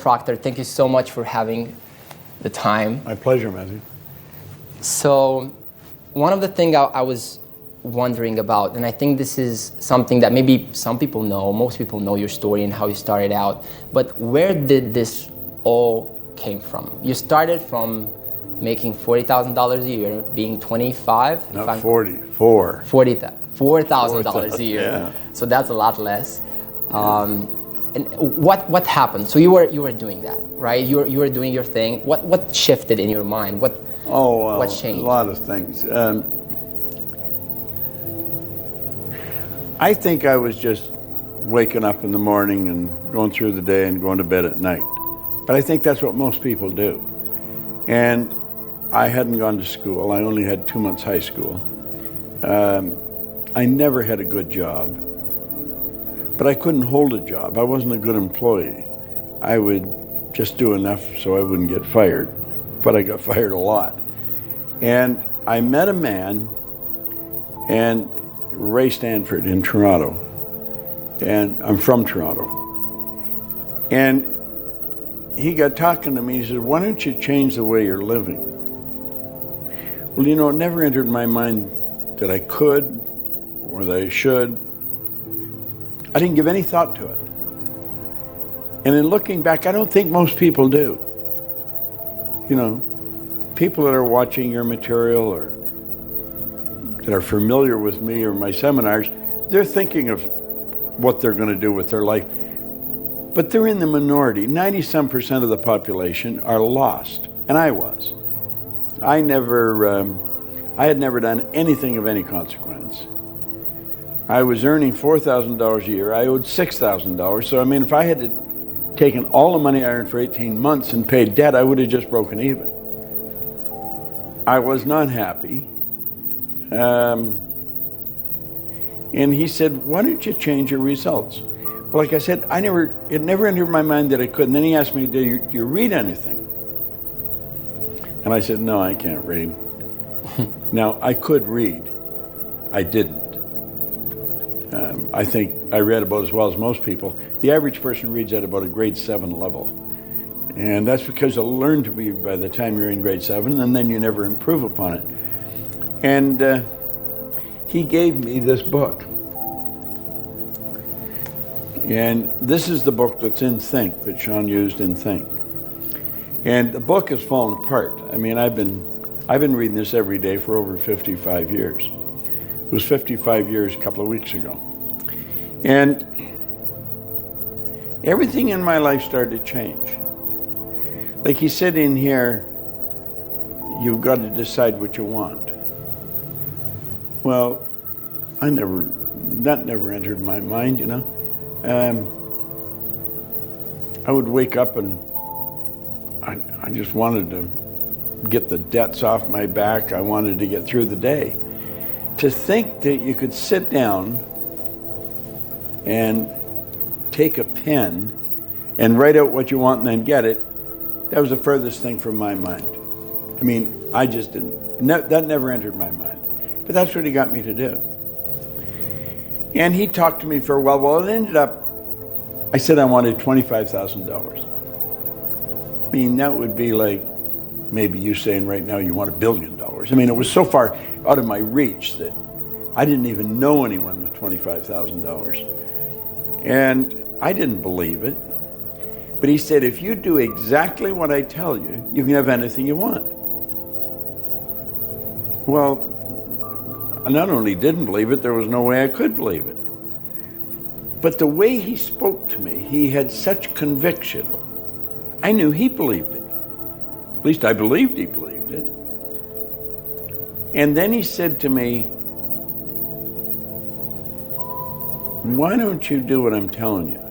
Proctor. Thank you so much for having the time. My pleasure, Matthew. So one of the things I was wondering about, and I think this is something that maybe some people know, most people know your story and how you started out, but where did this all came from? You started from making $40,000 a year, being 25? Not 44. $4,000 a year. Yeah. So that's a lot less. And what happened? So you were doing that, right? You were doing your thing. What shifted in your mind? What changed? A lot of things. I think I was just waking up in the morning and going through the day and going to bed at night. But I think that's what most people do. And I hadn't gone to school. I only had 2 months high school. I never had a good job. But I couldn't hold a job. I wasn't a good employee. I would just do enough so I wouldn't get fired. But I got fired a lot. And I met a man, and Ray Stanford in Toronto. And I'm from Toronto. And he got talking to me. He said, "Why don't you change the way you're living?" Well, you know, it never entered my mind that I could or that I should. I didn't give any thought to it. And in looking back, I don't think most people do. You know, people that are watching your material or that are familiar with me or my seminars, they're thinking of what they're going to do with their life. But they're in the minority. 90-some% of the population are lost, and I was. I had never done anything of any consequence. I was earning $4,000 a year. I owed $6,000. So, I mean, if I had taken all the money I earned for 18 months and paid debt, I would have just broken even. I was not happy. And he said, "Why don't you change your results?" Well, like I said, it never entered my mind that I could. And then he asked me, do you read anything? And I said, "No, I can't read." Now, I could read. I didn't. I think I read about as well as most people. The average person reads at about a grade 7 level. And that's because you learn to read by the time you're in grade 7, and then you never improve upon it. And he gave me this book. And this is the book that's in Think, that Sean used in Think. And the book has fallen apart. I mean, I've been reading this every day for over 55 years. It was 55 years a couple of weeks ago. And everything in my life started to change. Like he said in here, you've got to decide what you want. Well, that never entered my mind, you know. I would wake up and I just wanted to get the debts off my back. I wanted to get through the day. To think that you could sit down and take a pen and write out what you want and then get it, that was the furthest thing from my mind. I mean, I just didn't, that never entered my mind. But that's what he got me to do. And he talked to me for a while. Well, it ended up, I said I wanted $25,000. I mean, that would be like maybe you saying right now you want $1 billion. I mean, it was so far out of my reach that I didn't even know anyone with $25,000. And I didn't believe it. But he said, if you do exactly what I tell you, you can have anything you want. Well, I not only didn't believe it, there was no way I could believe it. But the way he spoke to me, he had such conviction. I knew he believed it. At least I believed he believed it. And then he said to me, why don't you do what I'm telling you?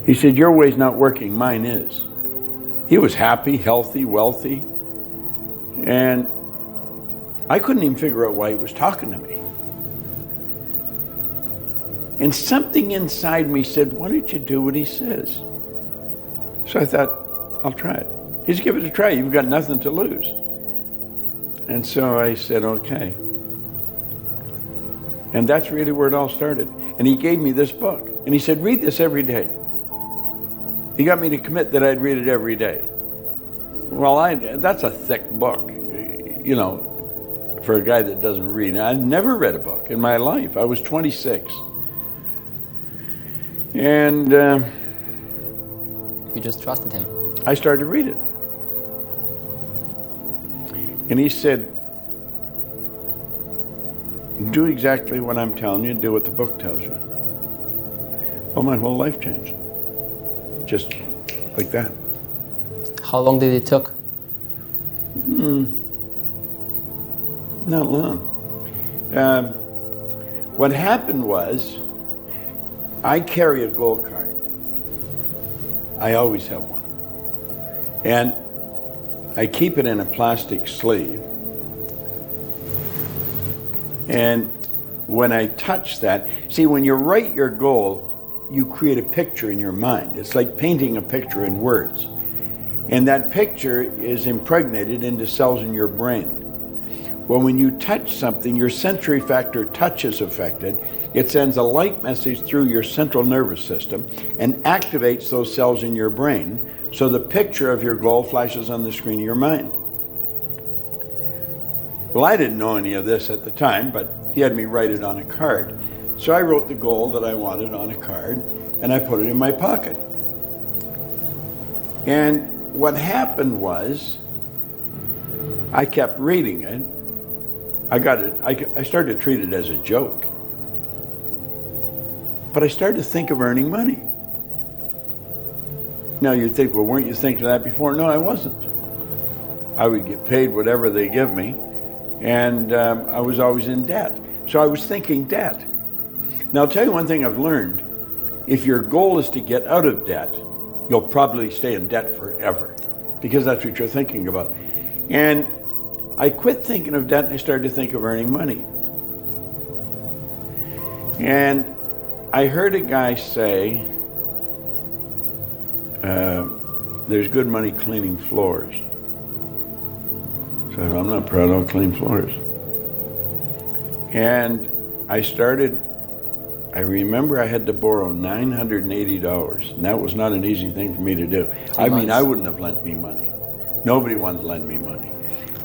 He said, your way's not working, mine is. He was happy, healthy, wealthy. And I couldn't even figure out why he was talking to me. And something inside me said, why don't you do what he says? So I thought, I'll try it. He said, give it a try, you've got nothing to lose. And so I said, okay. And that's really where it all started. And he gave me this book. And he said, read this every day. He got me to commit that I'd read it every day. Well, that's a thick book, you know, for a guy that doesn't read. I'd never read a book in my life. I was 26. And you just trusted him. I started to read it. And he said, do exactly what I'm telling you, do what the book tells you. Well, my whole life changed. Just like that. How long did it took? Not long. What happened was, I carry a goal card. I always have one. And I keep it in a plastic sleeve. And when I touch that, see, when you write your goal, you create a picture in your mind. It's like painting a picture in words. And that picture is impregnated into cells in your brain. Well, when you touch something, your sensory factor touch is affected. It sends a light message through your central nervous system and activates those cells in your brain, so the picture of your goal flashes on the screen of your mind. Well, I didn't know any of this at the time, but he had me write it on a card. So I wrote the goal that I wanted on a card, and I put it in my pocket. And what happened was, I kept reading it. I started to treat it as a joke. But I started to think of earning money. Now you'd think, well, weren't you thinking of that before? No, I wasn't. I would get paid whatever they give me, and I was always in debt. So I was thinking debt. Now I'll tell you one thing I've learned. If your goal is to get out of debt, you'll probably stay in debt forever, because that's what you're thinking about. And I quit thinking of debt and I started to think of earning money. And I heard a guy say, there's good money cleaning floors. So I'm not proud, I'll clean floors. And I remember I had to borrow $980, and that was not an easy thing for me to do. I mean, I wouldn't have lent me money. Nobody wanted to lend me money.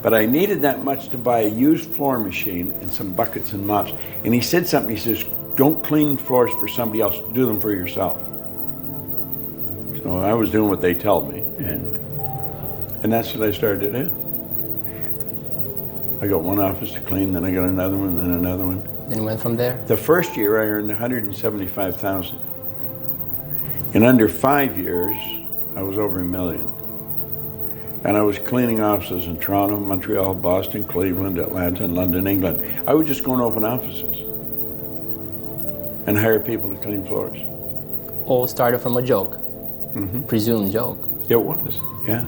But I needed that much to buy a used floor machine and some buckets and mops. And he said something, he says, don't clean floors for somebody else, do them for yourself. So I was doing what they tell me, and that's what I started to do. I got one office to clean, then I got another one, then another one. Then went from there? The first year I earned $175,000. In under 5 years, I was over $1 million. And I was cleaning offices in Toronto, Montreal, Boston, Cleveland, Atlanta, and London, England. I would just go and open offices and hire people to clean floors. All started from a joke, presumed joke. It was, yeah.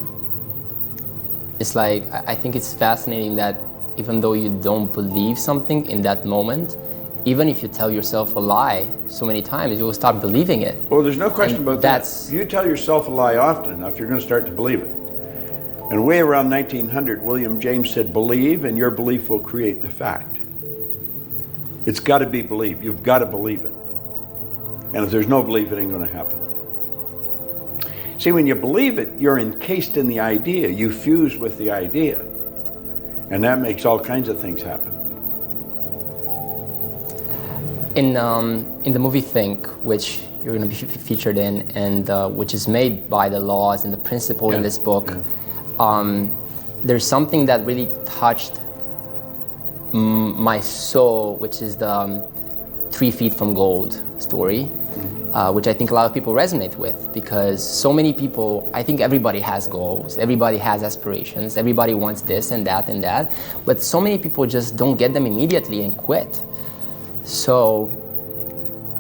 It's like, I think it's fascinating that even though you don't believe something in that moment, even if you tell yourself a lie so many times, you will start believing it. Well, there's no question about that. If you tell yourself a lie often enough, you're going to start to believe it. And way around 1900, William James said, believe, and your belief will create the fact. It's got to be believed. You've got to believe it. And if there's no belief, it ain't going to happen. See, when you believe it, you're encased in the idea. You fuse with the idea. And that makes all kinds of things happen. In the movie Think, which you're going to be featured in, and which is made by the laws and the principle in this book, there's something that really touched my soul, which is the 3 feet from gold story, which I think a lot of people resonate with, because so many people, I think everybody has goals, everybody has aspirations, everybody wants this and that, but so many people just don't get them immediately and quit. So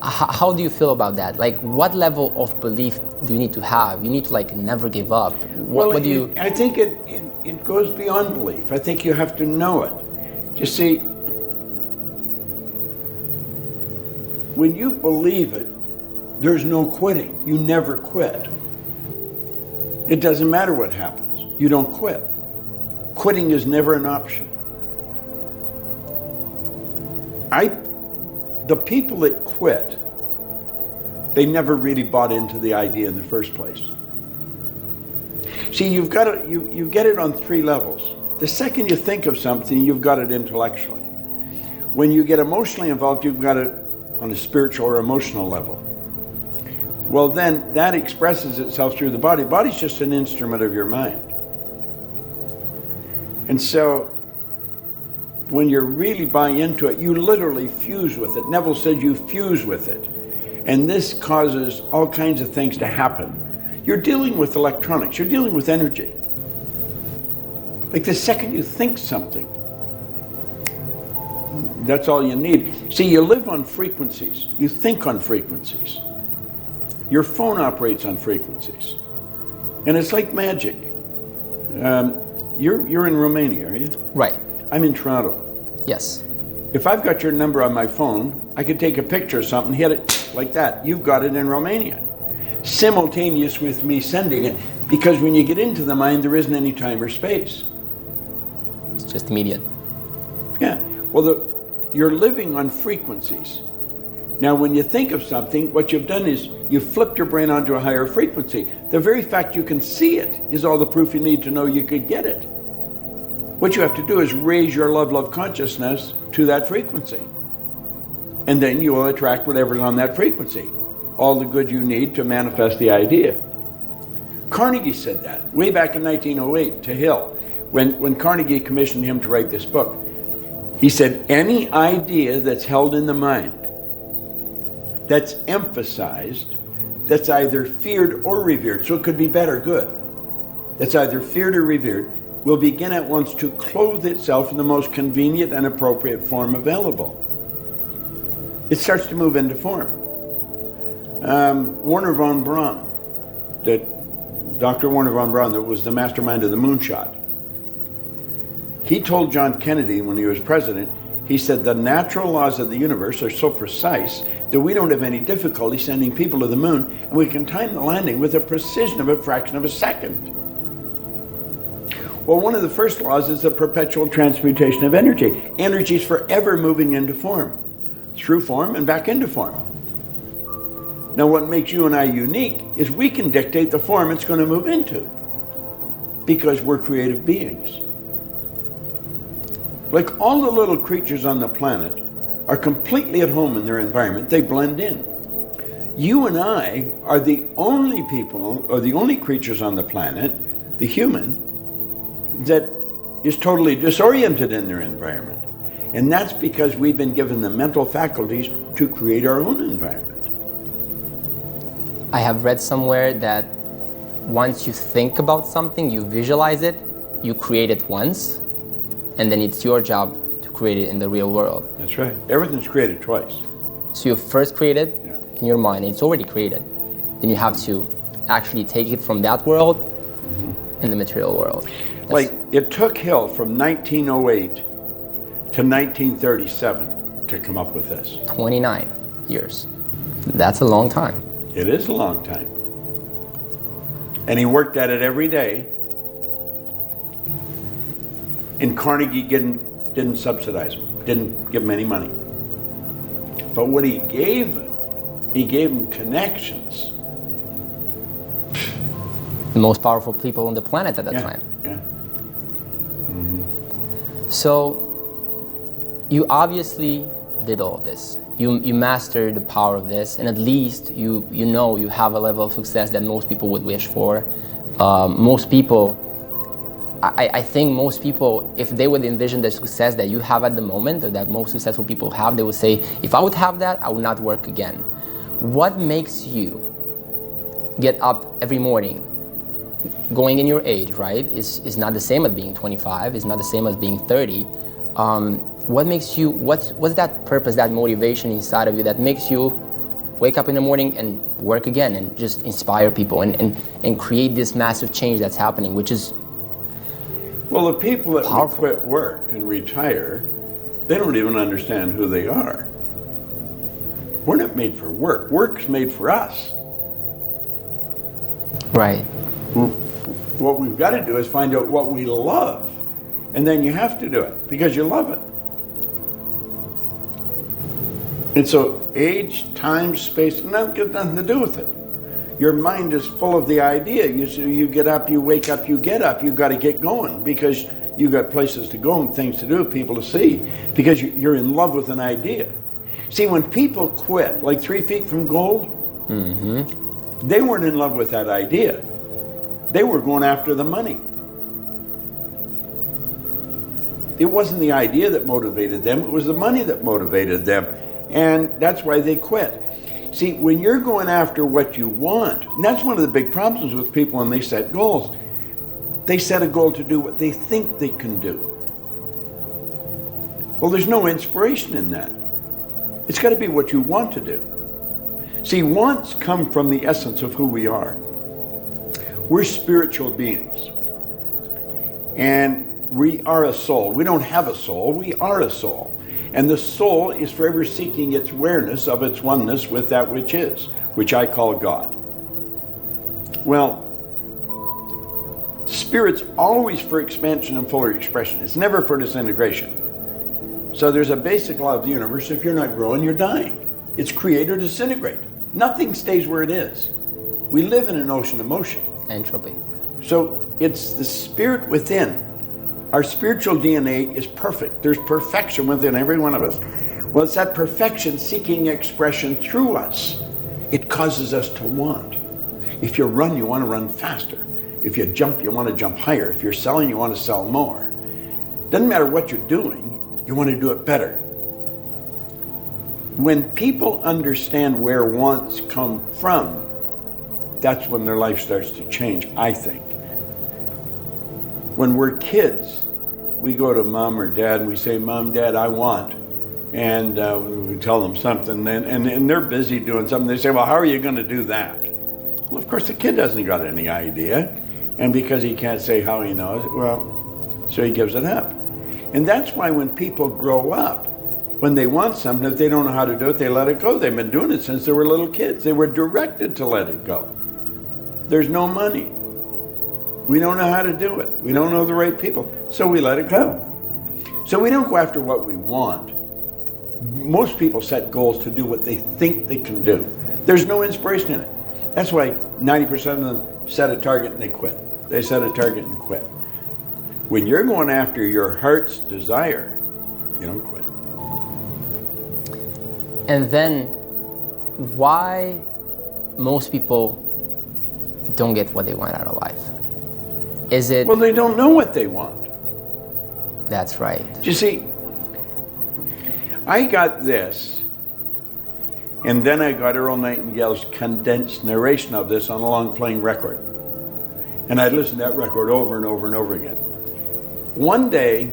how do you feel about that? Like, what level of belief do you need to have? You need to like never give up. What do you? I think it goes beyond belief. I think you have to know it. You see, when you believe it, there's no quitting. You never quit. It doesn't matter what happens. You don't quit. Quitting is never an option. The people that quit They never really bought into the idea in the first place. See, you've got to, you get it on three levels. The second you think of something, you've got it intellectually. When you get emotionally involved, you've got it on a spiritual or emotional level. Well, then that expresses itself through the body. Body's just an instrument of your mind. And so when you really buy into it, you literally fuse with it. Neville said you fuse with it. And this causes all kinds of things to happen. You're dealing with electronics, you're dealing with energy. Like the second you think something, that's all you need. See, you live on frequencies, you think on frequencies. Your phone operates on frequencies. And it's like magic. You're in Romania, are you? Right. I'm in Toronto. Yes. If I've got your number on my phone, I could take a picture of something, hit it like that. You've got it in Romania. Simultaneous with me sending it, because when you get into the mind, there isn't any time or space. It's just immediate. Yeah. Well, you're living on frequencies. Now, when you think of something, what you've done is you've flipped your brain onto a higher frequency. The very fact you can see it is all the proof you need to know you could get it. What you have to do is raise your love consciousness to that frequency. And then you will attract whatever's on that frequency. All the good you need to manifest the idea. Carnegie said that way back in 1908 to Hill. When Carnegie commissioned him to write this book, he said, any idea that's held in the mind, that's emphasized, that's either feared or revered, so it could be bad or good, that's either feared or revered, will begin at once to clothe itself in the most convenient and appropriate form available. It starts to move into form. Werner von Braun, Dr. Werner von Braun, that was the mastermind of the moonshot, he told John Kennedy when he was president, he said, the natural laws of the universe are so precise that we don't have any difficulty sending people to the moon, and we can time the landing with a precision of a fraction of a second. Well, one of the first laws is the perpetual transmutation of energy. Energy is forever moving into form, through form and back into form. Now, what makes you and I unique is we can dictate the form it's going to move into, because we're creative beings. Like all the little creatures on the planet are completely at home in their environment. They blend in. You and I are the only people, or the only creatures on the planet, the human, that is totally disoriented in their environment. And that's because we've been given the mental faculties to create our own environment. I have read somewhere that once you think about something, you visualize it, you create it once, and then it's your job to create it in the real world. That's right. Everything's created twice. So you first create it in your mind, and it's already created. Then you have to actually take it from that world in the material world. Like, it took Hill from 1908 to 1937 to come up with this. 29 years. That's a long time. It is a long time. And he worked at it every day. And Carnegie didn't subsidize him, didn't give him any money. But what he gave him connections. The most powerful people on the planet at that time. Yeah. Mm-hmm. So you obviously did all this. You mastered the power of this, and at least you know you have a level of success that most people would wish for. Most people, I think most people, if they would envision the success that you have at the moment, or that most successful people have, they would say, if I would have that, I would not work again. What makes you get up every morning, going in your age, right? Is not the same as being 25, it's not the same as being 30. What makes you, what's that purpose, that motivation inside of you that makes you wake up in the morning and work again and just inspire people and create this massive change that's happening, which is well, the people that powerful. quit work and retire, they don't even understand who they are. We're not made for work. Work's made for us. right. What we've got to do is find out what we love, and then you have to do it because you love it. And so age, time, space, got nothing to do with it. Your mind is full of the idea. You get up, you wake up, you get up, you got to get going because you got places to go and things to do, people to see, because you're in love with an idea. See, when people quit, like 3 Feet from Gold, they weren't in love with that idea. They were going after the money. It wasn't the idea that motivated them, it was the money that motivated them. And that's why they quit. See, when you're going after what you want, and that's one of the big problems with people when they set goals. They set a goal to do what they think they can do. Well, there's no inspiration in that. It's got to be what you want to do. See, wants come from the essence of who we are. We're spiritual beings. And we are a soul. We don't have a soul, we are a soul. And the soul is forever seeking its awareness of its oneness with that which is, which I call God. Well, spirit's always for expansion and fuller expression. It's never for disintegration. So there's a basic law of the universe. If you're not growing, you're dying. It's create or disintegrate. Nothing stays where it is. We live in an ocean of motion. Entropy. So it's the spirit within. Our spiritual DNA is perfect. There's perfection within every one of us. Well, it's that perfection seeking expression through us. It causes us to want. If you run, you want to run faster. If you jump, you want to jump higher. If you're selling, you want to sell more. Doesn't matter what you're doing, you want to do it better. When people understand where wants come from, that's when their life starts to change, I think. When we're kids, we go to mom or dad and we say, Mom, Dad, I want. And we tell them something, and they're busy doing something. They say, well, how are you going to do that? Well, of course, the kid hasn't got any idea. And because he can't say how he knows, well, so he gives it up. And that's why when people grow up, when they want something, if they don't know how to do it, they let it go. They've been doing it since they were little kids. They were directed to let it go. There's no money. We don't know how to do it. We don't know the right people. So we let it go. So we don't go after what we want. Most people set goals to do what they think they can do. There's no inspiration in it. That's why 90% of them set a target and they quit. They set a target and quit. When you're going after your heart's desire, you don't quit. And then why most people don't get what they want out of life? Is it... Well, they don't know what they want. That's right. You see, I got this, and then I got Earl Nightingale's condensed narration of this on a long playing record. And I'd listen to that record over and over and over again. One day,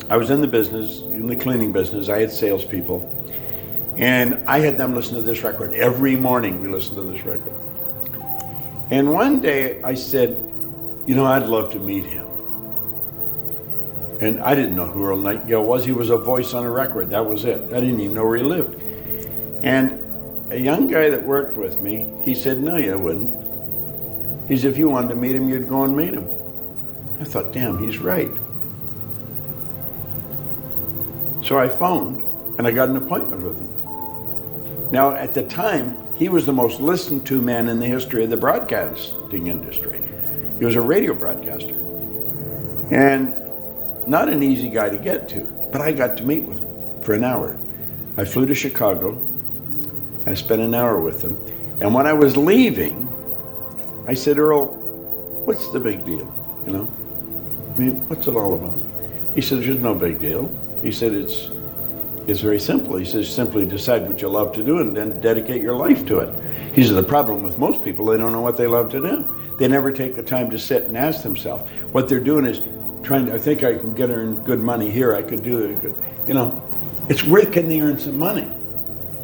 I was in the business, in the cleaning business. I had salespeople, and I had them listen to this record. Every morning we listened to this record. And one day I said, you know, I'd love to meet him. And I didn't know who Earl Nightingale was. He was a voice on a record. That was it. I didn't even know where he lived. And a young guy that worked with me, he said, no, you wouldn't. He said, if you wanted to meet him, you'd go and meet him. I thought, damn, he's right. So I phoned, and I got an appointment with him. Now, at the time, he was the most listened to man in the history of the broadcasting industry. He was a radio broadcaster. And not an easy guy to get to, but I got to meet with him for an hour. I flew to Chicago. I spent an hour with him. And when I was leaving, I said, Earl, what's the big deal? You know? I mean, what's it all about? He said, there's no big deal. He said, it's very simple. He says, simply decide what you love to do and then dedicate your life to it. He said, the problem with most people, they don't know what they love to do. They never take the time to sit and ask themselves. What they're doing is trying to, I think I can earn good money here, I could do it. You know, it's where can they earn some money?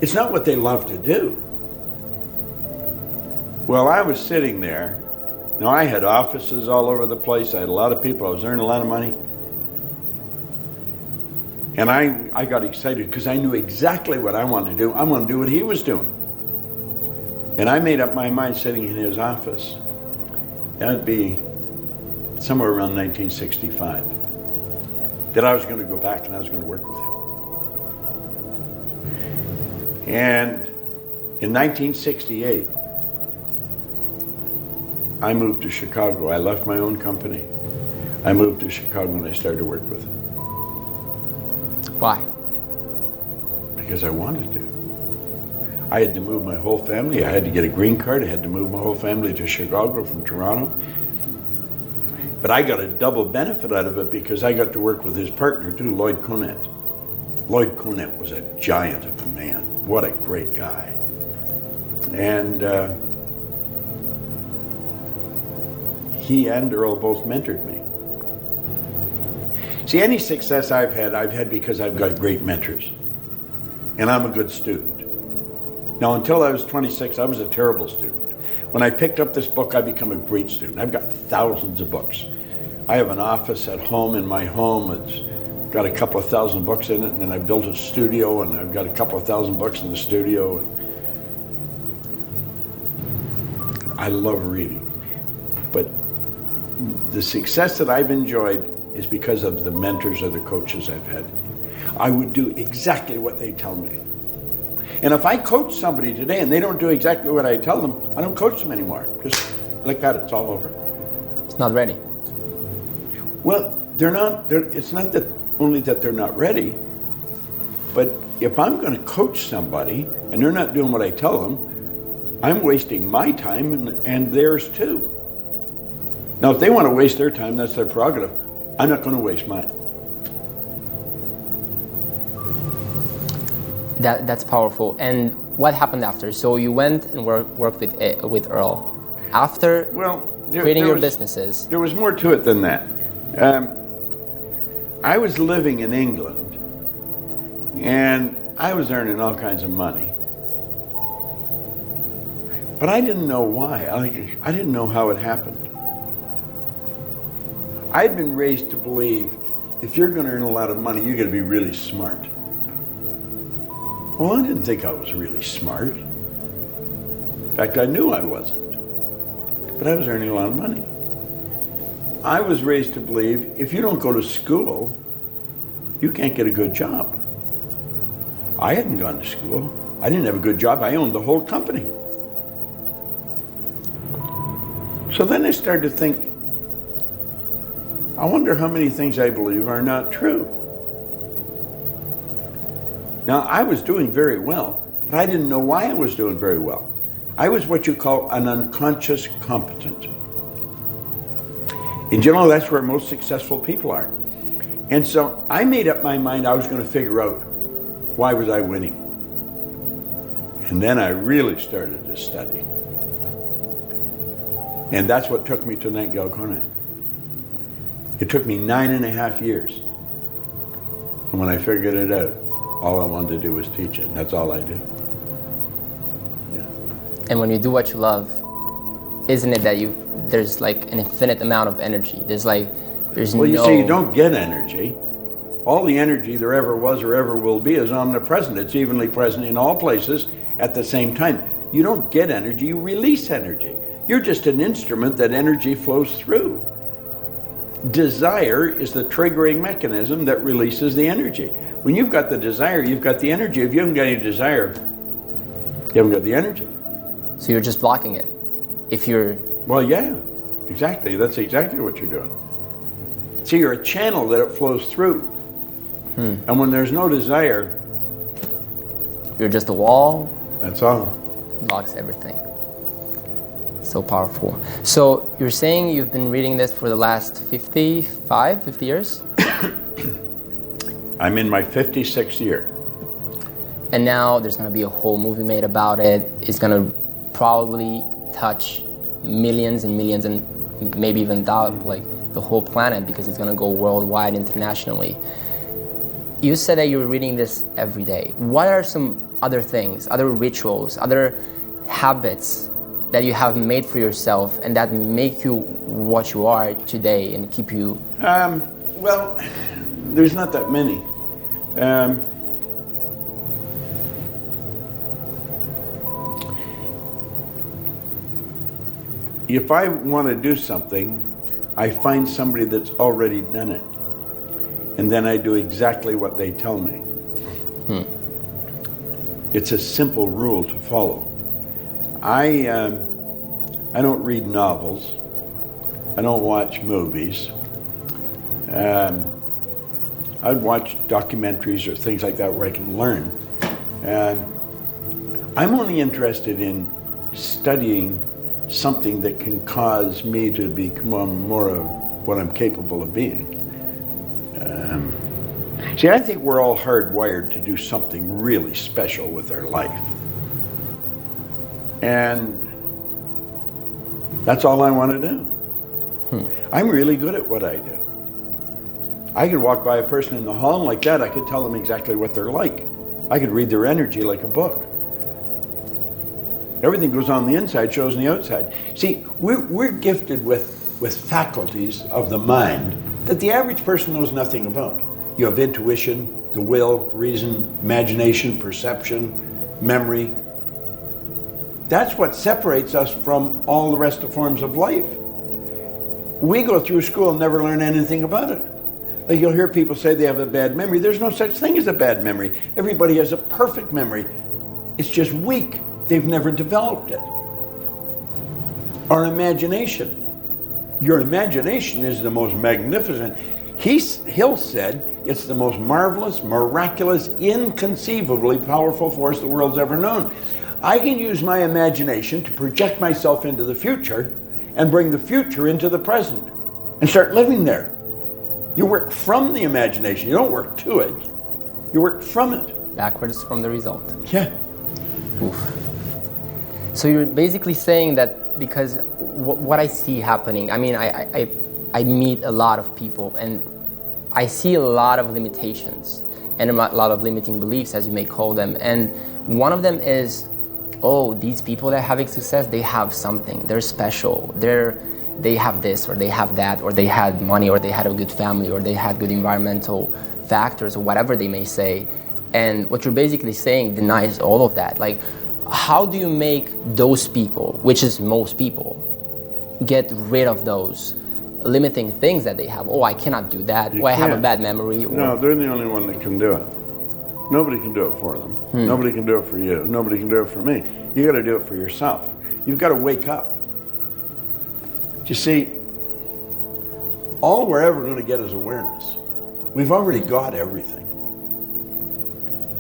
It's not what they love to do. Well, I was sitting there. Now, I had offices all over the place. I had a lot of people. I was earning a lot of money. And I got excited because I knew exactly what I wanted to do. I wanted to do what he was doing. And I made up my mind sitting in his office. That would be somewhere around 1965. That I was going to go back and I was going to work with him. And in 1968, I moved to Chicago. I left my own company. I moved to Chicago and I started to work with them. Why? Because I wanted to. I had to move my whole family. I had to get a green card. I had to move my whole family to Chicago from Toronto. But I got a double benefit out of it because I got to work with his partner too, Lloyd Conant. Lloyd Conant was a giant of a man. What a great guy. And he and Earl both mentored me. See, any success I've had because I've got great mentors. And I'm a good student. Now, until I was 26, I was a terrible student. When I picked up this book, I became a great student. I've got thousands of books. I have an office at home in my home. It's got a couple of thousand books in it, and then I built a studio, and I've got a couple of thousand books in the studio. I love reading. But the success that I've enjoyed is because of the mentors or the coaches I've had. I would do exactly what they tell me. And if I coach somebody today and they don't do exactly what I tell them, I don't coach them anymore. Just like that, it's all over. It's not ready. Well, it's not that only that they're not ready, but if I'm going to coach somebody and they're not doing what I tell them, I'm wasting my time and theirs too. Now, if they want to waste their time, that's their prerogative. I'm not going to waste mine. That's powerful. And what happened after? So you went and worked with Earl. After creating your businesses. There was more to it than that. I was living in England, and I was earning all kinds of money. But I didn't know why. I didn't know how it happened. I'd been raised to believe if you're going to earn a lot of money, you're going to be really smart. Well, I didn't think I was really smart. In fact, I knew I wasn't. But I was earning a lot of money. I was raised to believe if you don't go to school, you can't get a good job. I hadn't gone to school. I didn't have a good job. I owned the whole company. So then I started to think, I wonder how many things I believe are not true. Now, I was doing very well, but I didn't know why I was doing very well. I was what you call an unconscious competent. And you know, that's where most successful people are. And so I made up my mind I was going to figure out why was I winning. And then I really started to study. And that's what took me to Nightingale Conant. It took me 9.5 years. And when I figured it out, all I wanted to do was teach it. And that's all I do. Yeah. And when you do what you love, isn't it that there's like an infinite amount of energy? Well, you see, you don't get energy. All the energy there ever was or ever will be is omnipresent. It's evenly present in all places at the same time. You don't get energy, you release energy. You're just an instrument that energy flows through. Desire is the triggering mechanism that releases the energy. When you've got the desire, you've got the energy. If you haven't got any desire, you haven't got the energy. So you're just blocking it. Well, yeah, exactly. That's exactly what you're doing. See, you're a channel that it flows through. And when there's no desire, you're just a wall. That's all. Blocks everything. So powerful. So you're saying you've been reading this for the last 50 years? I'm in my 56th year. And now there's going to be a whole movie made about it. It's going to probably touch millions and millions and maybe even the whole planet, because it's going to go worldwide, internationally. You said that you were reading this every day. What are some other things, other rituals, other habits that you have made for yourself and that make you what you are today and keep you? Well, there's not that many. If I want to do something, I find somebody that's already done it. And then I do exactly what they tell me. It's a simple rule to follow. I don't read novels. I don't watch movies. I'd watch documentaries or things like that where I can learn. I'm only interested in studying something that can cause me to become more of what I'm capable of being. See, I think we're all hardwired to do something really special with our life. And that's all I want to do. I'm really good at what I do. I could walk by a person in the hall like that, I could tell them exactly what they're like. I could read their energy like a book. Everything goes on the inside, shows on the outside. See, we're gifted with faculties of the mind that the average person knows nothing about. You have intuition, the will, reason, imagination, perception, memory. That's what separates us from all the rest of forms of life. We go through school and never learn anything about it. Like you'll hear people say they have a bad memory. There's no such thing as a bad memory. Everybody has a perfect memory. It's just weak. They've never developed it. Our imagination. Your imagination is the most magnificent. Hill said it's the most marvelous, miraculous, inconceivably powerful force the world's ever known. I can use my imagination to project myself into the future and bring the future into the present and start living there. You work from the imagination. You don't work to it. You work from it. Backwards from the result. Yeah. Oof. So you're basically saying that because what I see happening, I mean, I meet a lot of people and I see a lot of limitations and a lot of limiting beliefs, as you may call them. And one of them is, oh, these people that are having success, they have something. They're special. They have this or they have that, or they had money, or they had a good family, or they had good environmental factors, or whatever they may say. And what you're basically saying denies all of that. Like, how do you make those people, which is most people, get rid of those limiting things that they have? Oh, I cannot do that. I have a bad memory. Or... No, they're the only one that can do it. Nobody can do it for them. Nobody can do it for you. Nobody can do it for me. You got to do it for yourself. You've got to wake up. You see, all we're ever going to get is awareness. We've already got everything.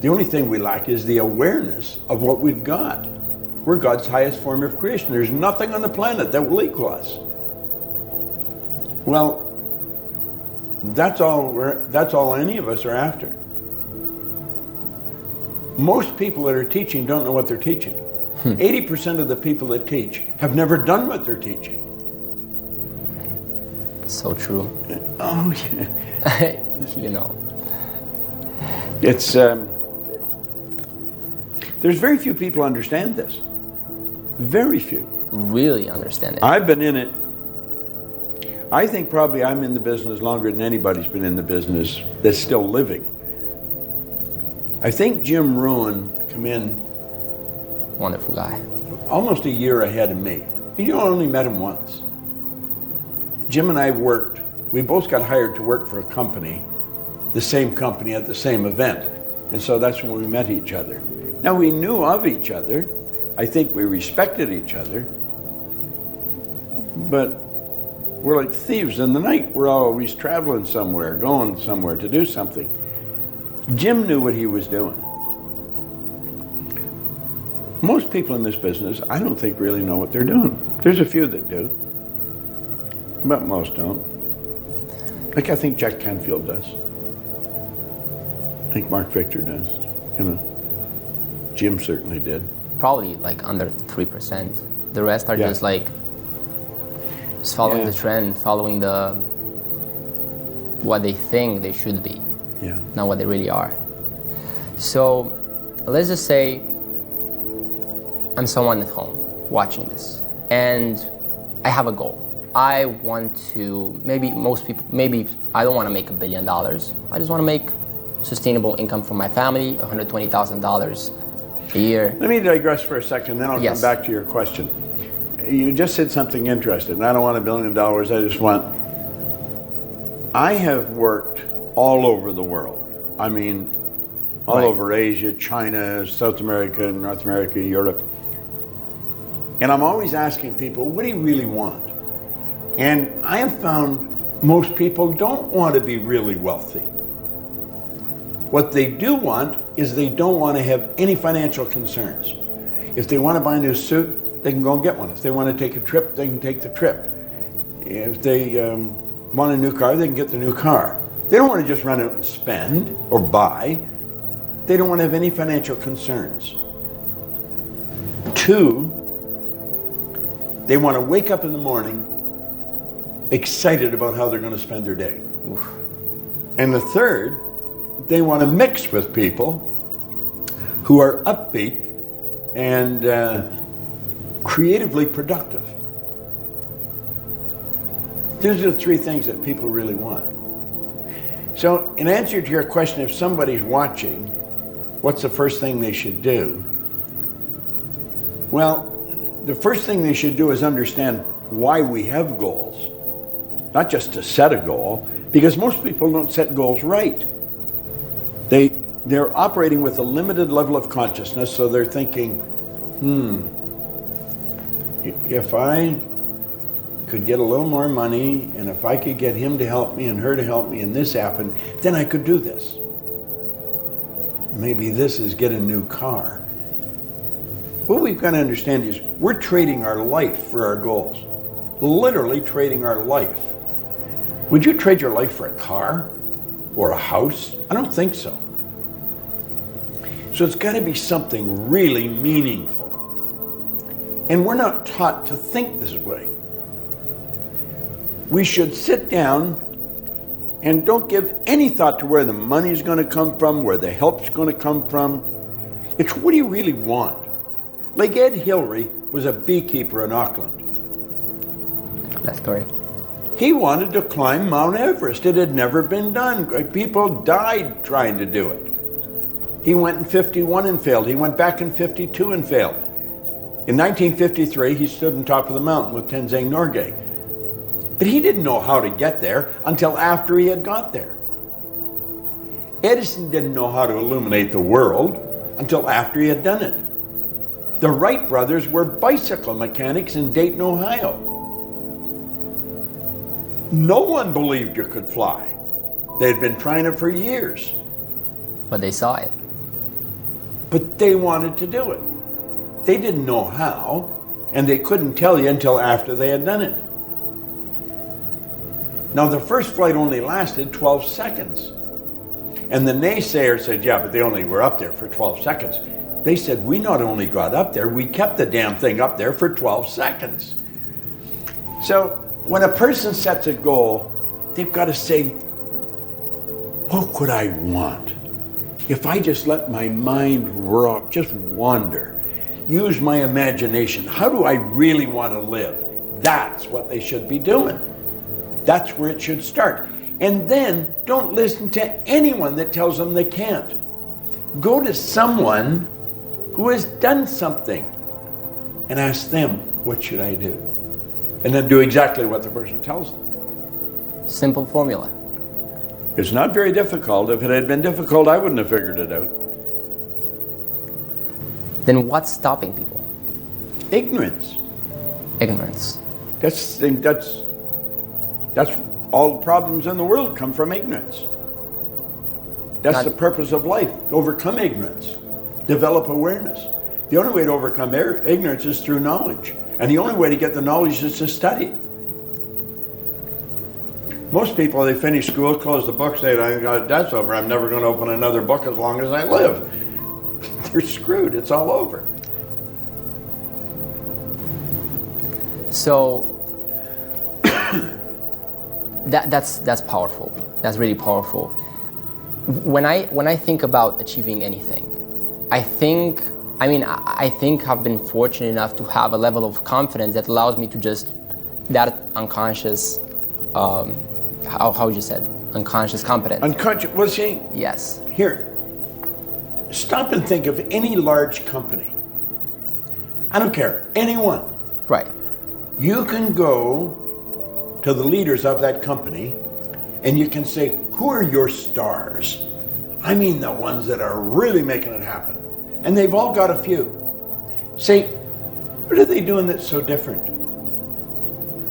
The only thing we lack is the awareness of what we've got. We're God's highest form of creation. There's nothing on the planet that will equal us. Well, that's all any of us are after. Most people that are teaching don't know what they're teaching. 80% of the people that teach have never done what they're teaching. So true. Oh, yeah. You know. It's, there's very few people understand this. Very few. Really understand it. I've been in it. I think probably I'm in the business longer than anybody's been in the business that's still living. I think Jim Rohn come in Wonderful guy. Almost a year ahead of me. You only met him once. Jim and I worked, we both got hired to work for a company, the same company at the same event. And so that's when we met each other. Now we knew of each other. I think we respected each other. But we're like thieves in the night. We're always traveling somewhere, going somewhere to do something. Jim knew what he was doing. Most people in this business, I don't think really know what they're doing. There's a few that do, but most don't. Like I think Jack Canfield does. I think Mark Victor does, you know. Jim certainly did. Probably like under 3%. The rest are just like, just following the trend, following what they think they should be, not what they really are. So let's just say I'm someone at home watching this and I have a goal. I want to, maybe I don't want to make $1 billion. I just want to make sustainable income for my family, $120,000 a year. Let me digress for a second, then I'll come back to your question. You just said something interesting. I don't want $1 billion, I have worked all over the world. I mean, all Right. over Asia, China, South America, North America, Europe. And I'm always asking people, what do you really want? And I have found most people don't want to be really wealthy. What they do want is they don't want to have any financial concerns. If they want to buy a new suit, they can go and get one. If they want to take a trip, they can take the trip. If they want a new car, they can get the new car. They don't want to just run out and spend or buy. They don't want to have any financial concerns. 2, they want to wake up in the morning excited about how they're going to spend their day. Oof. And the 3rd, they want to mix with people who are upbeat and creatively productive. Those are the 3 things that people really want. So in answer to your question, if somebody's watching, what's the first thing they should do? Well, the first thing they should do is understand why we have goals. Not just to set a goal, because most people don't set goals right. They're operating with a limited level of consciousness, so they're thinking, if I could get a little more money, and if I could get him to help me and her to help me, and this happened, then I could do this. Maybe this is get a new car. What we've got to understand is we're trading our life for our goals. Literally trading our life. Would you trade your life for a car or a house? I don't think so. So it's got to be something really meaningful. And we're not taught to think this way. We should sit down and don't give any thought to where the money's going to come from, where the help's going to come from. It's what do you really want? Like Ed Hillary was a beekeeper in Auckland. That story. He wanted to climb Mount Everest. It had never been done. People died trying to do it. He went in 51 and failed. He went back in 52 and failed. In 1953, he stood on top of the mountain with Tenzing Norgay. But he didn't know how to get there until after he had got there. Edison didn't know how to illuminate the world until after he had done it. The Wright brothers were bicycle mechanics in Dayton, Ohio. No one believed you could fly. They had been trying it for years. But they saw it. But they wanted to do it. They didn't know how, and they couldn't tell you until after they had done it. Now, the first flight only lasted 12 seconds. And the naysayer said, yeah, but they only were up there for 12 seconds. They said, we not only got up there, we kept the damn thing up there for 12 seconds. So when a person sets a goal, they've got to say, what could I want? If I just let my mind just wander, use my imagination, how do I really want to live? That's what they should be doing. That's where it should start. And then don't listen to anyone that tells them they can't. Go to someone who has done something and ask them, what should I do? And then do exactly what the person tells them. Simple formula. It's not very difficult. If it had been difficult, I wouldn't have figured it out. Then what's stopping people? Ignorance. Ignorance. That's all the problems in the world come from ignorance. That's the purpose of life, to overcome ignorance, develop awareness. The only way to overcome ignorance is through knowledge. And the only way to get the knowledge is to study. Most people, they finish school, close the book, say, that's over. I'm never going to open another book as long as I live. They're screwed. It's all over. So that's powerful. That's really powerful. When I think about achieving anything, I think I've been fortunate enough to have a level of confidence that allows me to just, that unconscious, how you said, unconscious competence. Unconscious, well see, yes. Here, stop and think of any large company. I don't care, anyone. Right. You can go to the leaders of that company and you can say, who are your stars? I mean the ones that are really making it happen. And they've all got a few. Say, what are they doing that's so different?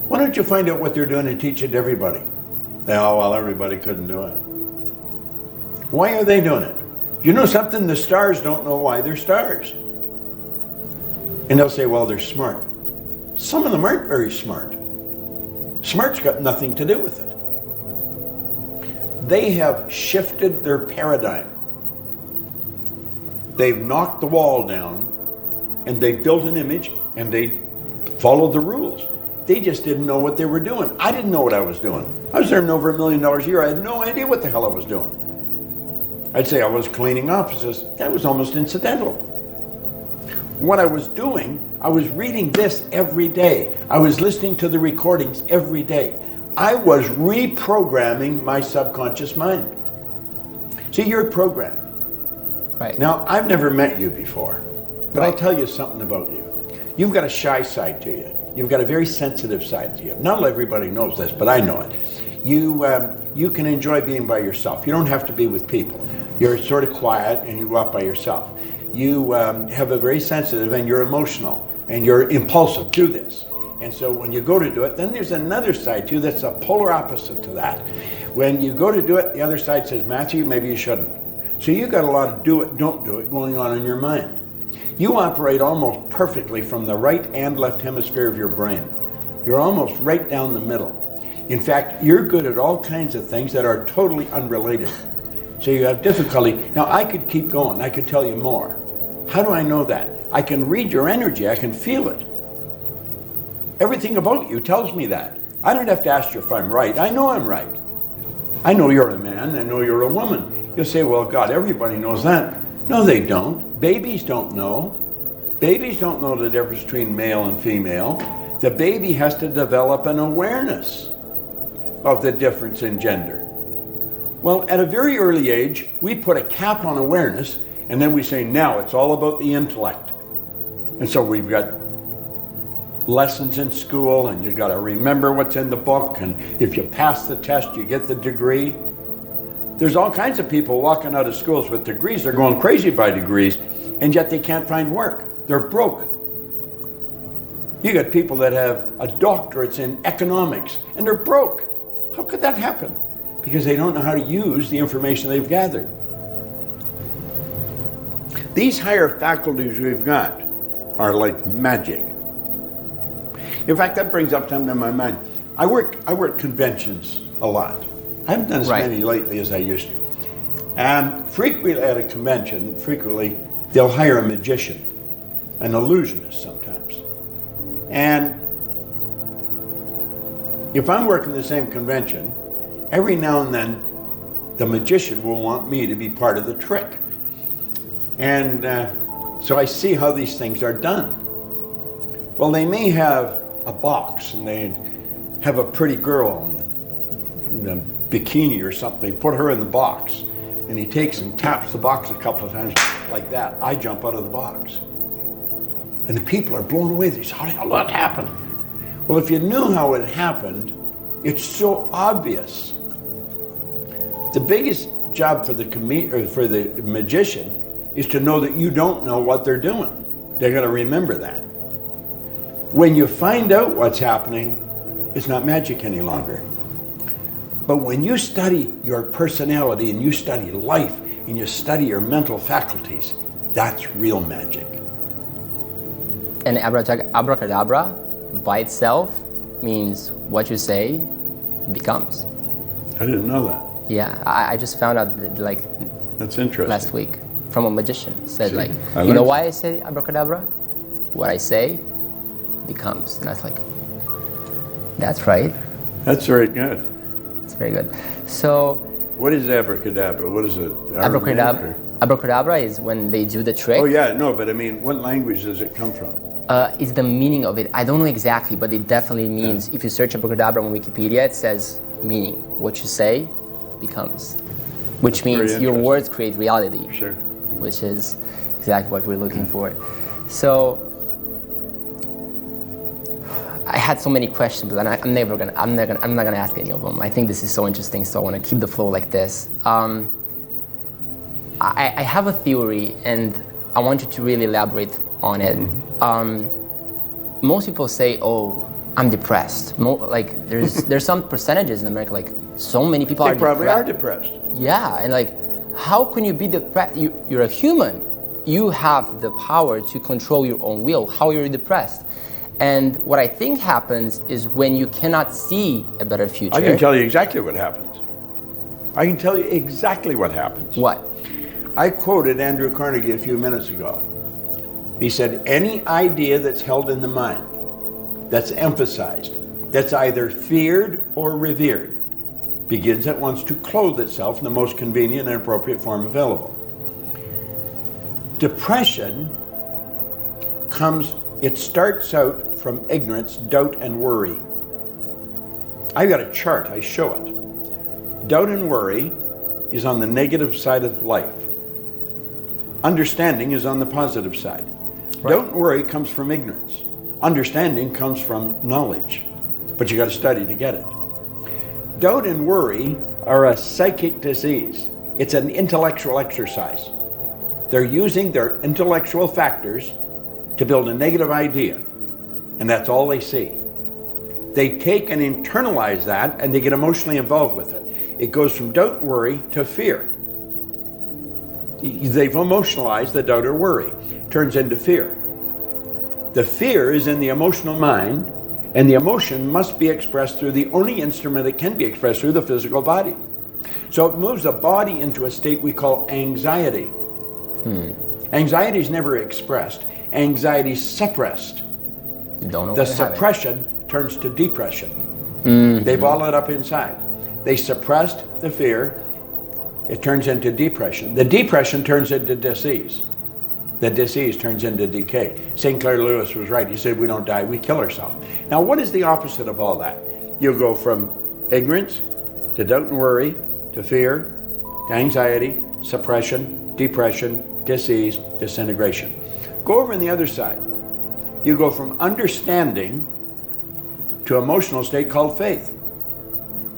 Why don't you find out what they're doing and teach it to everybody? Oh, well, everybody couldn't do it. Why are they doing it? You know something? The stars don't know why they're stars. And they'll say, well, they're smart. Some of them aren't very smart. Smart's got nothing to do with it. They have shifted their paradigm. They've knocked the wall down and they built an image and they followed the rules. They just didn't know what they were doing. I didn't know what I was doing. I was earning over $1 million a year. I had no idea what the hell I was doing. I'd say I was cleaning offices. That was almost incidental. What I was doing, I was reading this every day. I was listening to the recordings every day. I was reprogramming my subconscious mind. See, you're programmed. Right. Now, I've never met you before, but I'll tell you something about you. You've got a shy side to you. You've got a very sensitive side to you. Not everybody knows this, but I know it. You can enjoy being by yourself. You don't have to be with people. You're sort of quiet and you go out by yourself. You have a very sensitive and you're emotional and you're impulsive. Do this. And so when you go to do it, then there's another side to you that's a polar opposite to that. When you go to do it, the other side says, Matthew, maybe you shouldn't. So you've got a lot of do it, don't do it going on in your mind. You operate almost perfectly from the right and left hemisphere of your brain. You're almost right down the middle. In fact, you're good at all kinds of things that are totally unrelated. So you have difficulty. Now, I could keep going. I could tell you more. How do I know that? I can read your energy. I can feel it. Everything about you tells me that. I don't have to ask you if I'm right. I know I'm right. I know you're a man. I know you're a woman. You'll say, well, God, everybody knows that. No, they don't. Babies don't know. Babies don't know the difference between male and female. The baby has to develop an awareness of the difference in gender. Well, at a very early age, we put a cap on awareness, and then we say, now it's all about the intellect. And so we've got lessons in school, and you got to remember what's in the book, and if you pass the test, you get the degree. There's all kinds of people walking out of schools with degrees. They're going crazy by degrees, and yet they can't find work. They're broke. You got people that have a doctorates in economics, and they're broke. How could that happen? Because they don't know how to use the information they've gathered. These higher faculties we've got are like magic. In fact, that brings up something in my mind. I work conventions a lot. I haven't done as many lately as I used to. Frequently at a convention, they'll hire a magician, an illusionist sometimes. And if I'm working the same convention, every now and then the magician will want me to be part of the trick. And so I see how these things are done. Well, they may have a box and they have a pretty girl in a bikini or something, put her in the box, and he takes and taps the box a couple of times like that. I jump out of the box. And the people are blown away. They say, how the hell did that happen? Well, if you knew how it happened, it's so obvious. The biggest job for the magician is to know that you don't know what they're doing. They're going to remember that. When you find out what's happening, it's not magic any longer. But when you study your personality and you study life and you study your mental faculties, that's real magic. And abracadabra by itself means what you say becomes. I didn't know that. Yeah, I just found out that, like, that's interesting. Last week from a magician. Said, like, you know why I say abracadabra? What I say becomes. And I was like, that's right. That's very good. It's very good. So, what is abracadabra? What is it? Abracadabra is when they do the trick. Oh yeah, no, but I mean, what language does it come from? It's the meaning of it. I don't know exactly, but it definitely means, if you search abracadabra on Wikipedia, it says meaning. What you say becomes. Which means your words create reality. Sure. Which is exactly what we're looking for. So, I had so many questions, but I'm not gonna ask any of them. I think this is so interesting, so I want to keep the flow like this. I have a theory, and I want you to really elaborate on it. Most people say, "Oh, I'm depressed." Like there's some percentages in America, like so many people They probably are depressed. Yeah, and like, how can you be depressed? You're a human. You have the power to control your own will. How are you depressed? And what I think happens is when you cannot see a better future. I can tell you exactly what happens. I can tell you exactly what happens. What? I quoted Andrew Carnegie a few minutes ago. He said, any idea that's held in the mind, that's emphasized, that's either feared or revered, begins at once to clothe itself in the most convenient and appropriate form available. Depression it starts out from ignorance, doubt, and worry. I've got a chart, I show it. Doubt and worry is on the negative side of life. Understanding is on the positive side. Right. Doubt and worry comes from ignorance. Understanding comes from knowledge, but you got to study to get it. Doubt and worry are a psychic disease. It's an intellectual exercise. They're using their intellectual factors to build a negative idea, and that's all they see. They take and internalize that, and they get emotionally involved with it. It goes from doubt and worry to fear. They've emotionalized the doubt or worry. Turns into fear. The fear is in the emotional mind, and the emotion must be expressed through the only instrument it can be expressed through, the physical body. So it moves the body into a state we call anxiety. Anxiety is never expressed. Anxiety is suppressed. You don't know the suppression turns to depression. They bottle it up inside. They suppressed the fear. It turns into depression. The depression turns into disease. The disease turns into decay. St. Clair Lewis was right. He said, we don't die, we kill ourselves. Now, what is the opposite of all that? You'll go from ignorance to doubt and worry to fear to anxiety, suppression, depression, disease, disintegration. Go over on the other side. You go from understanding to emotional state called faith.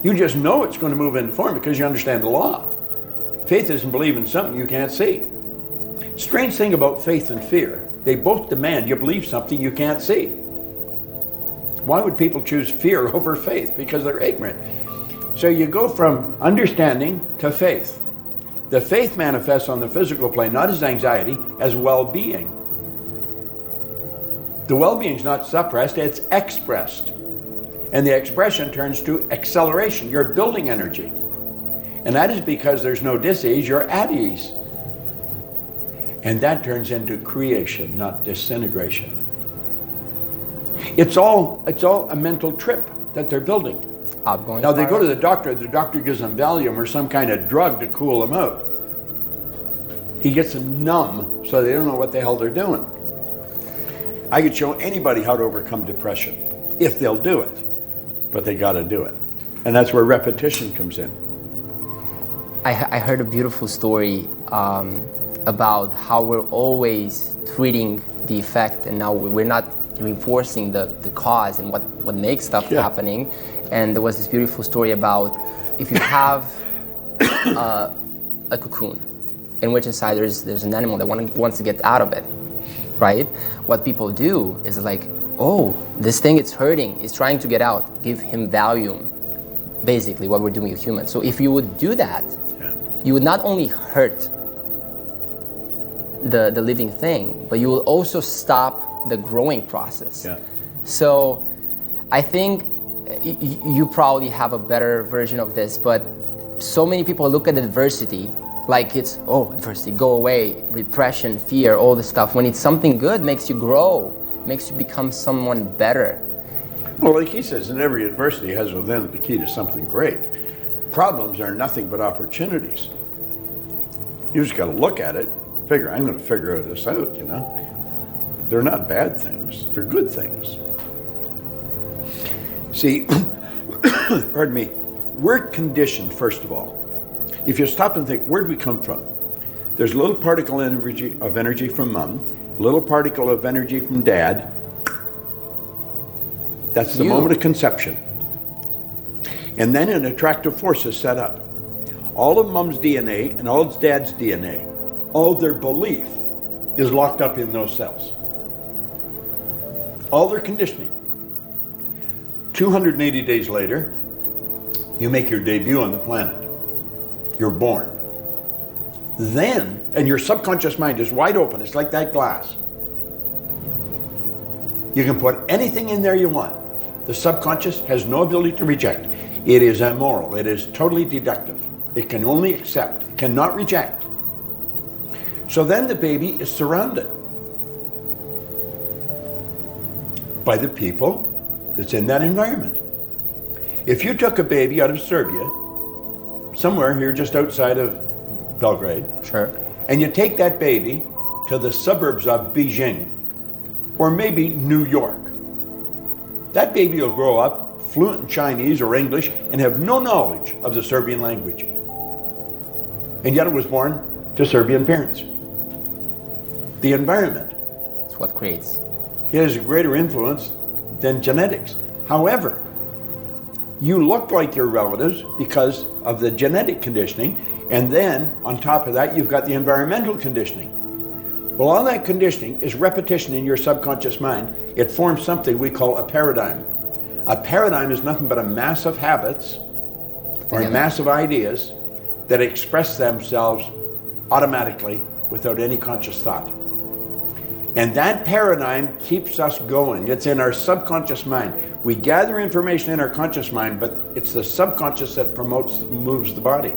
You just know it's going to move into form because you understand the law. Faith isn't believing something you can't see. Strange thing about faith and fear, they both demand you believe something you can't see. Why would people choose fear over faith? Because they're ignorant. So you go from understanding to faith. The faith manifests on the physical plane, not as anxiety, as well-being. The well-being is not suppressed, it's expressed. And the expression turns to acceleration. You're building energy. And that is because there's no dis-ease, you're at ease. And that turns into creation, not disintegration. It's all a mental trip that they're building. Now they go to the doctor gives them Valium or some kind of drug to cool them out. He gets them numb so they don't know what the hell they're doing. I could show anybody how to overcome depression if they'll do it, but they got to do it. And that's where repetition comes in. I heard a beautiful story about how we're always treating the effect, and now we're not reinforcing the cause and what makes stuff happening. And there was this beautiful story about if you have a cocoon in which inside there's an animal that wants to get out of it, right? What people do is like, oh, this thing it's hurting, it's trying to get out, give him Valium, basically what we're doing with humans. So if you would do that, you would not only hurt the living thing, but you will also stop the growing process. So I think you probably have a better version of this, but so many people look at adversity like it's, oh, adversity, go away, repression, fear, all this stuff, when it's something good, makes you grow, makes you become someone better. Well, like he says, in every adversity has within it the key to something great. Problems are nothing but opportunities. You just got to look at it, figure, I'm going to figure this out, you know. They're not bad things, they're good things. See, pardon me, we're conditioned, first of all. If you stop and think, where'd we come from? There's a little particle of energy from mom, a little particle of energy from dad. That's the moment of conception. And then an attractive force is set up. all of mom's DNA and all of dad's DNA, all their belief is locked up in those cells. All their conditioning. 280 days later, you make your debut on the planet. You're born. Then, and your subconscious mind is wide open, it's like that glass. You can put anything in there you want. The subconscious has no ability to reject. It is amoral, it is totally deductive. It can only accept, it cannot reject. So then the baby is surrounded by the people that's in that environment. If you took a baby out of Serbia, somewhere here just outside of Belgrade, Sure. and you take that baby to the suburbs of Beijing, or maybe New York, that baby will grow up fluent in Chinese or English and have no knowledge of the Serbian language. And yet it was born to Serbian parents. The environment. It's what creates. It has a greater influence than genetics. However, you look like your relatives because of the genetic conditioning, and then on top of that, you've got the environmental conditioning. Well, all that conditioning is repetition in your subconscious mind. It forms something we call a paradigm. A paradigm is nothing but a mass of habits or a mass of ideas that express themselves automatically without any conscious thought. And that paradigm keeps us going. It's in our subconscious mind. We gather information in our conscious mind, but it's the subconscious that moves the body.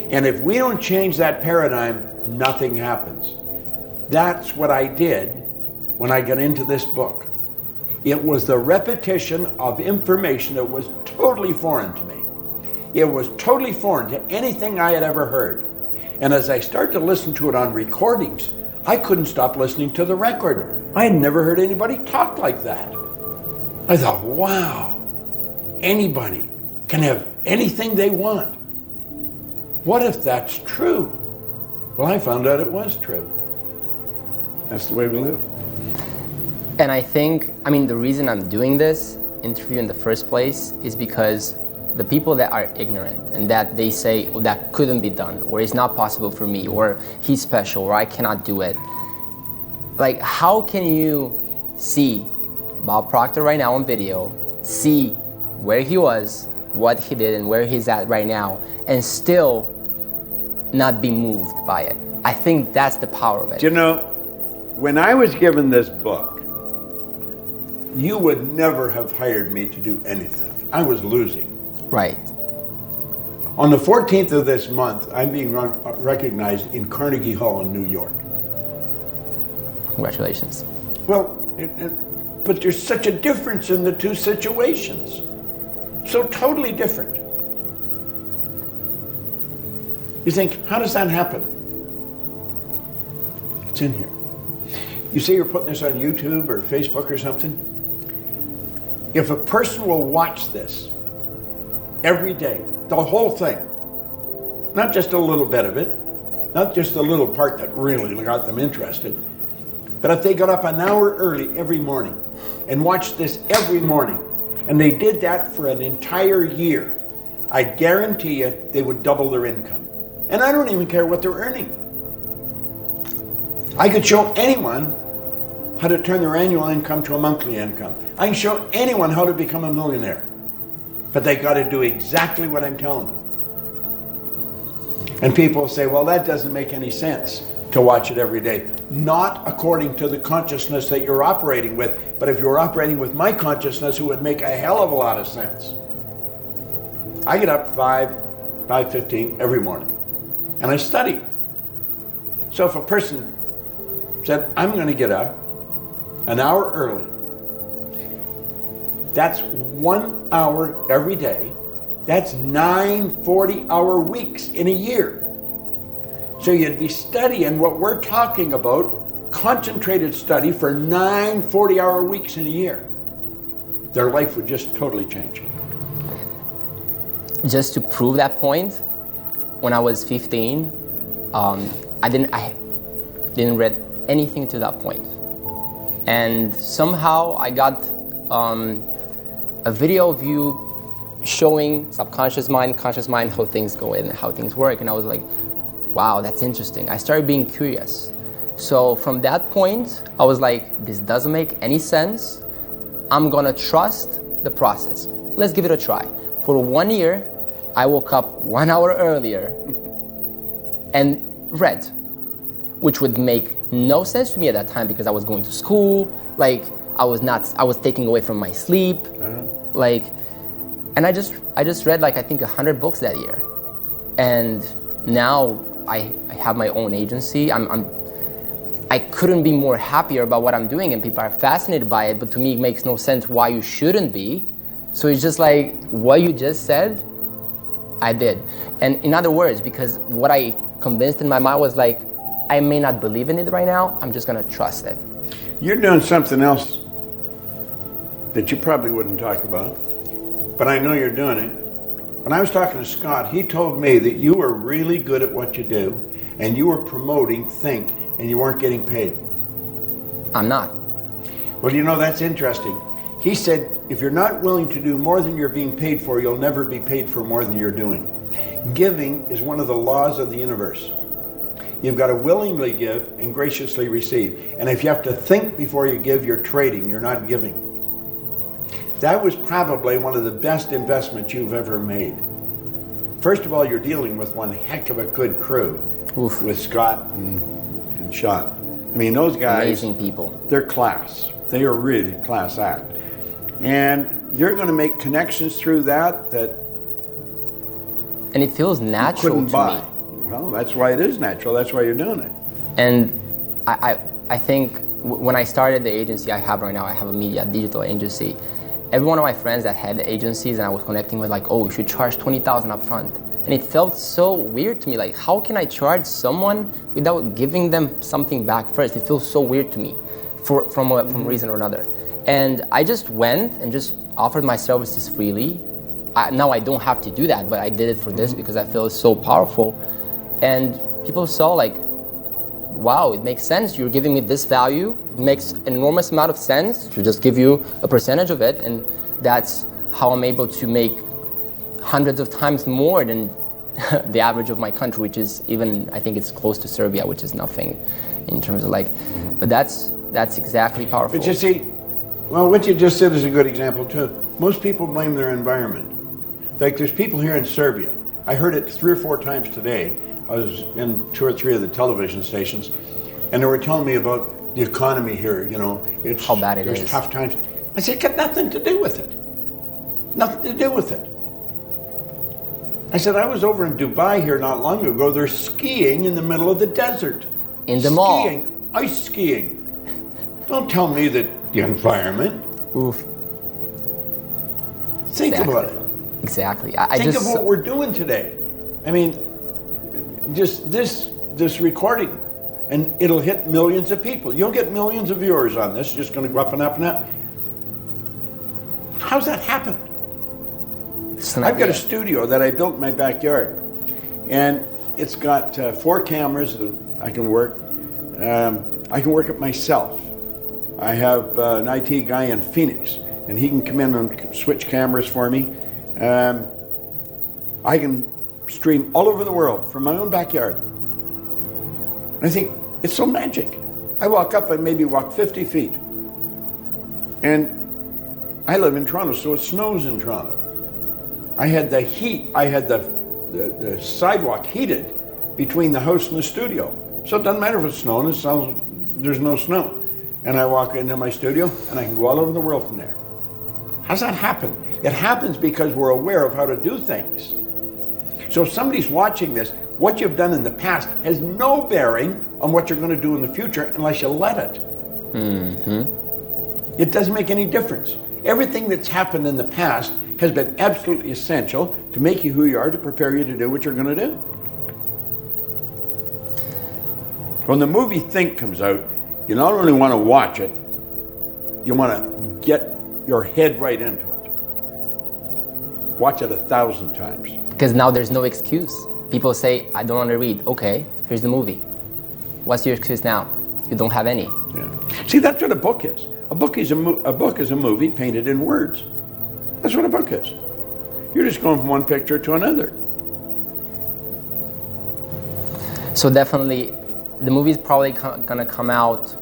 And if we don't change that paradigm, nothing happens. That's what I did when I got into this book. It was the repetition of information that was totally foreign to me. It was totally foreign to anything I had ever heard. And as I started to listen to it on recordings, I couldn't stop listening to the record. I had never heard anybody talk like that. I thought, wow, anybody can have anything they want. What if that's true? Well, I found out it was true. That's the way we live. And I think, the reason I'm doing this interview in the first place is because the people that are ignorant and that they say, oh, that couldn't be done, or it's not possible for me, or he's special, or I cannot do it. Like, how can you see Bob Proctor right now on video, see where he was, what he did, and where he's at right now, and still not be moved by it? I think that's the power of it. You know, when I was given this book, you would never have hired me to do anything. I was losing. Right. On the 14th of this month, I'm being recognized in Carnegie Hall in New York. Congratulations. Well, but there's such a difference in the two situations. So totally different. You think, how does that happen? It's in here. You say you're putting this on YouTube or Facebook or something? If a person will watch this every day, the whole thing, not just a little bit of it, not just the little part that really got them interested, but if they got up an hour early every morning and watched this every morning, and they did that for an entire year, I guarantee you they would double their income. And I don't even care what they're earning. I could show anyone how to turn their annual income to a monthly income. I can show anyone how to become a millionaire. But they got to do exactly what I'm telling them. And people say, well, that doesn't make any sense to watch it every day. Not according to the consciousness that you're operating with, but if you're operating with my consciousness, it would make a hell of a lot of sense. I get up 5:15 every morning, and I study. So if a person said, I'm going to get up an hour early, that's 1 hour every day. That's 9 40-hour weeks in a year. So you'd be studying what we're talking about, concentrated study for 9 40-hour weeks in a year. Their life would just totally change. Just to prove that point, when I was 15, I didn't read anything to that point. And somehow I got a video of you showing subconscious mind, conscious mind, how things go in and how things work. And I was like, wow, that's interesting. I started being curious. So from that point, I was like, this doesn't make any sense. I'm gonna trust the process. Let's give it a try. For 1 year, I woke up 1 hour earlier and read, which would make no sense to me at that time because I was going to school, like I was taking away from my sleep, like, and I just read like I think 100 books that year, and now I have my own agency. I couldn't be more happier about what I'm doing, and people are fascinated by it. But to me, it makes no sense why you shouldn't be. So it's just like what you just said, I did. And in other words, because what I convinced in my mind was like, I may not believe in it right now. I'm just gonna trust it. You're doing something else that you probably wouldn't talk about, but I know you're doing it. When I was talking to Scott, he told me that you were really good at what you do, and you were promoting Think, and you weren't getting paid. I'm not. Well, you know, that's interesting. He said, if you're not willing to do more than you're being paid for, you'll never be paid for more than you're doing. Giving is one of the laws of the universe. You've got to willingly give and graciously receive. And if you have to think before you give, you're trading, you're not giving. That was probably one of the best investments you've ever made. First of all, you're dealing with one heck of a good crew. Oof. With Scott and Sean. I mean, those guys, amazing people. They're class. They are really class act. And you're going to make connections through that and it feels natural couldn't to buy. me. Well, that's why it is natural. That's why you're doing it. And I think when I started the agency I have right now, I have a media digital agency. Every one of my friends that had agencies and I was connecting with like, oh, you should charge $20,000 up front. And it felt so weird to me. Like, how can I charge someone without giving them something back first? It feels so weird to me from a reason or another. And I just went and just offered my services freely. Now I don't have to do that, but I did it for this because I feel it's so powerful. And people saw like, wow, it makes sense. You're giving me this value. It makes an enormous amount of sense to just give you a percentage of it. And that's how I'm able to make hundreds of times more than the average of my country, which is even, I think it's close to Serbia, which is nothing in terms of like, but that's exactly powerful. But you see, well, what you just said is a good example too. Most people blame their environment. Like there's people here in Serbia. I heard it 3 or 4 times today. I was in 2 or 3 of the television stations, and they were telling me about the economy here, you know. It's how bad it is. There's tough times. I said, it got nothing to do with it. Nothing to do with it. I said, I was over in Dubai here not long ago. They're skiing in the middle of the desert. In the mall. Skiing, ice skiing. Don't tell me that the environment. Oof. Think about it. Exactly. Think of what we're doing today. I mean, just this recording, and it'll hit millions of people. You'll get millions of viewers on this. It's just going to go up and up and up. How's that happen? I've got a studio that I built in my backyard, and it's got 4 cameras that I can work. I can work it myself. I have an IT guy in Phoenix, and he can come in and switch cameras for me. I can stream all over the world from my own backyard. I think it's so magic. I walk up and maybe walk 50 feet. And I live in Toronto, so it snows in Toronto. I had the heat, I had the sidewalk heated between the house and the studio. So it doesn't matter if it's snowing, there's no snow. And I walk into my studio and I can go all over the world from there. How's that happen? It happens because we're aware of how to do things. So if somebody's watching this, what you've done in the past has no bearing on what you're going to do in the future unless you let it. Mm-hmm. It doesn't make any difference. Everything that's happened in the past has been absolutely essential to make you who you are, to prepare you to do what you're going to do. When the movie Think comes out, you not only want to watch it, you want to get your head right into it. Watch it 1,000 times. Because now there's no excuse. People say, I don't want to read. Okay, here's the movie. What's your excuse now? You don't have any. Yeah. See, that's what a book is. A book is a movie painted in words. That's what a book is. You're just going from one picture to another. So definitely, the movie is probably gonna come out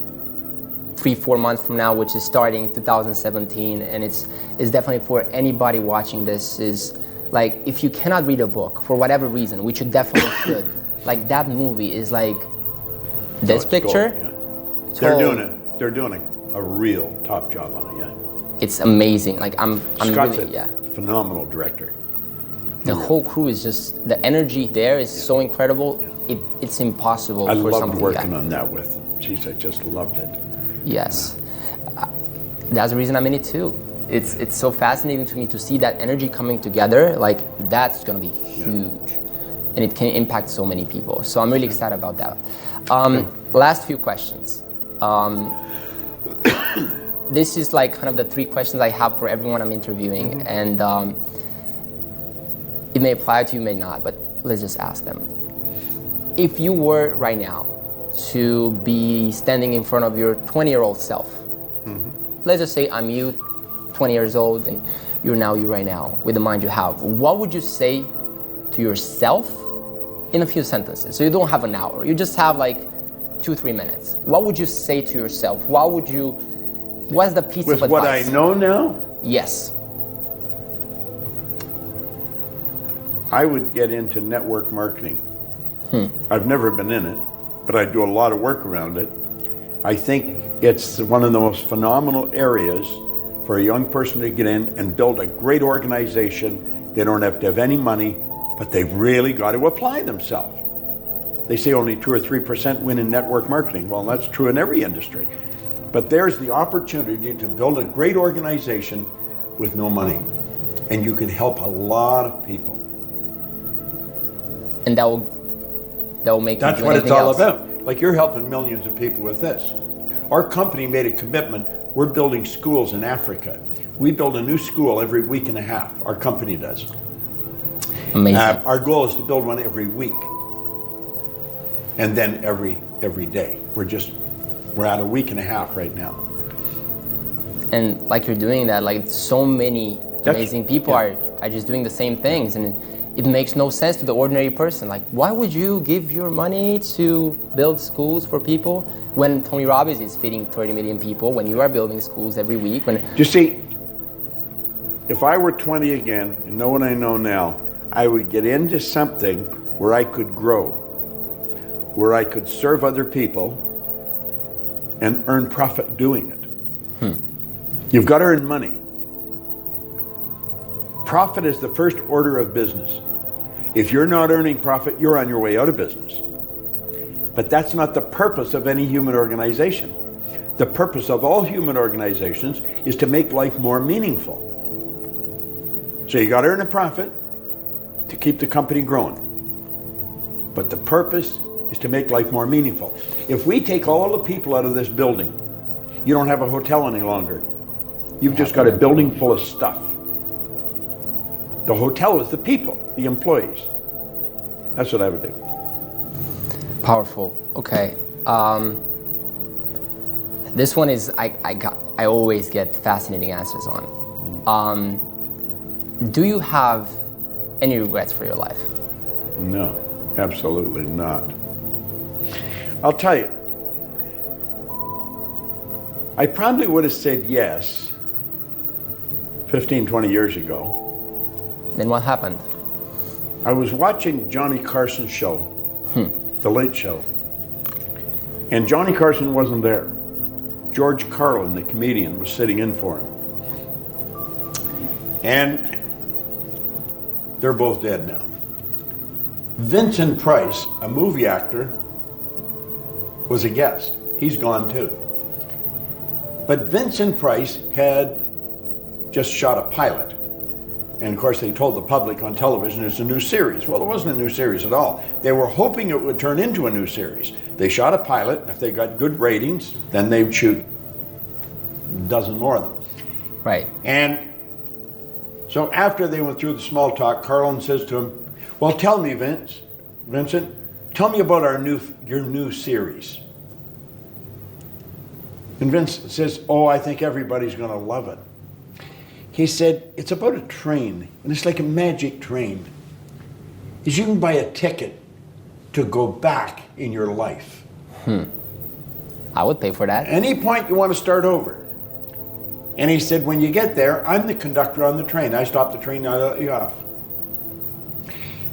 3-4 months from now, which is starting 2017, and it's definitely for anybody watching this. Is like, if you cannot read a book for whatever reason, which you definitely should, like that movie is like this picture. Gold, yeah. They're doing a real top job on it. Yeah. It's amazing. Like I'm Scott's really, a phenomenal director. The whole crew is just, the energy there is so incredible. Yeah. It's impossible I for loved something working on that with them. Jeez, I just loved it. Yes. That's the reason I'm in it too. It's so fascinating to me to see that energy coming together. Like, that's gonna be huge. And it can impact so many people. So I'm really excited about that. Last few questions. This is like kind of the 3 questions I have for everyone I'm interviewing. And it may apply to you, may not, but let's just ask them. If you were right now to be standing in front of your 20-year-old self, let's just say I'm you, 20 years old, and you're now you right now, with the mind you have, what would you say to yourself in a few sentences? So you don't have an hour, you just have like 2-3 minutes. What would you say to yourself? What's the piece of advice? With what I know now? Yes. I would get into network marketing. I've never been in it, but I do a lot of work around it. I think it's one of the most phenomenal areas for a young person to get in and build a great organization. They don't have to have any money, but they've really got to apply themselves. They say only 2 or 3% win in network marketing. Well, that's true in every industry. But there's the opportunity to build a great organization with no money. And you can help a lot of people. And that will make you do anything else. That's what it's all about. Like, you're helping millions of people with this. Our company made a commitment. We're building schools in Africa. We build a new school every week and a half. Our company does. Amazing. Our goal is to build one every week. And then every day. We're at a week and a half right now. And like you're doing that, like so many amazing people are just doing the same things, and it makes no sense to the ordinary person. Like, why would you give your money to build schools for people when Tony Robbins is feeding 30 million people, when you are building schools every week? You see, if I were 20 again and know what I know now, I would get into something where I could grow, where I could serve other people and earn profit doing it. You've got to earn money. Profit is the first order of business. If you're not earning profit, you're on your way out of business. But that's not the purpose of any human organization. The purpose of all human organizations is to make life more meaningful. So you got to earn a profit to keep the company growing. But the purpose is to make life more meaningful. If we take all the people out of this building, you don't have a hotel any longer. You've just got a building full of stuff. The hotel is the people, the employees. That's what I would do. Powerful. Okay. This one is I always get fascinating answers on. Do you have any regrets for your life? No, absolutely not. I'll tell you, I probably would have said yes 15, 20 years ago. Then what happened? I was watching Johnny Carson's show, The Late Show, and Johnny Carson wasn't there. George Carlin, the comedian, was sitting in for him. And they're both dead now. Vincent Price, a movie actor, was a guest. He's gone too. But Vincent Price had just shot a pilot. And of course they told the public on television it's a new series. Well, it wasn't a new series at all. They were hoping it would turn into a new series. They shot a pilot, and if they got good ratings, then they would shoot a dozen more of them. Right. And so after they went through the small talk, Carlin says to him, well, tell me, Vincent, tell me about your new series. And Vince says, oh, I think everybody's going to love it. He said, it's about a train, and it's like a magic train. Is you can buy a ticket to go back in your life. I would pay for that. Any point you want to start over. And he said, when you get there, I'm the conductor on the train. I stop the train, I let you off.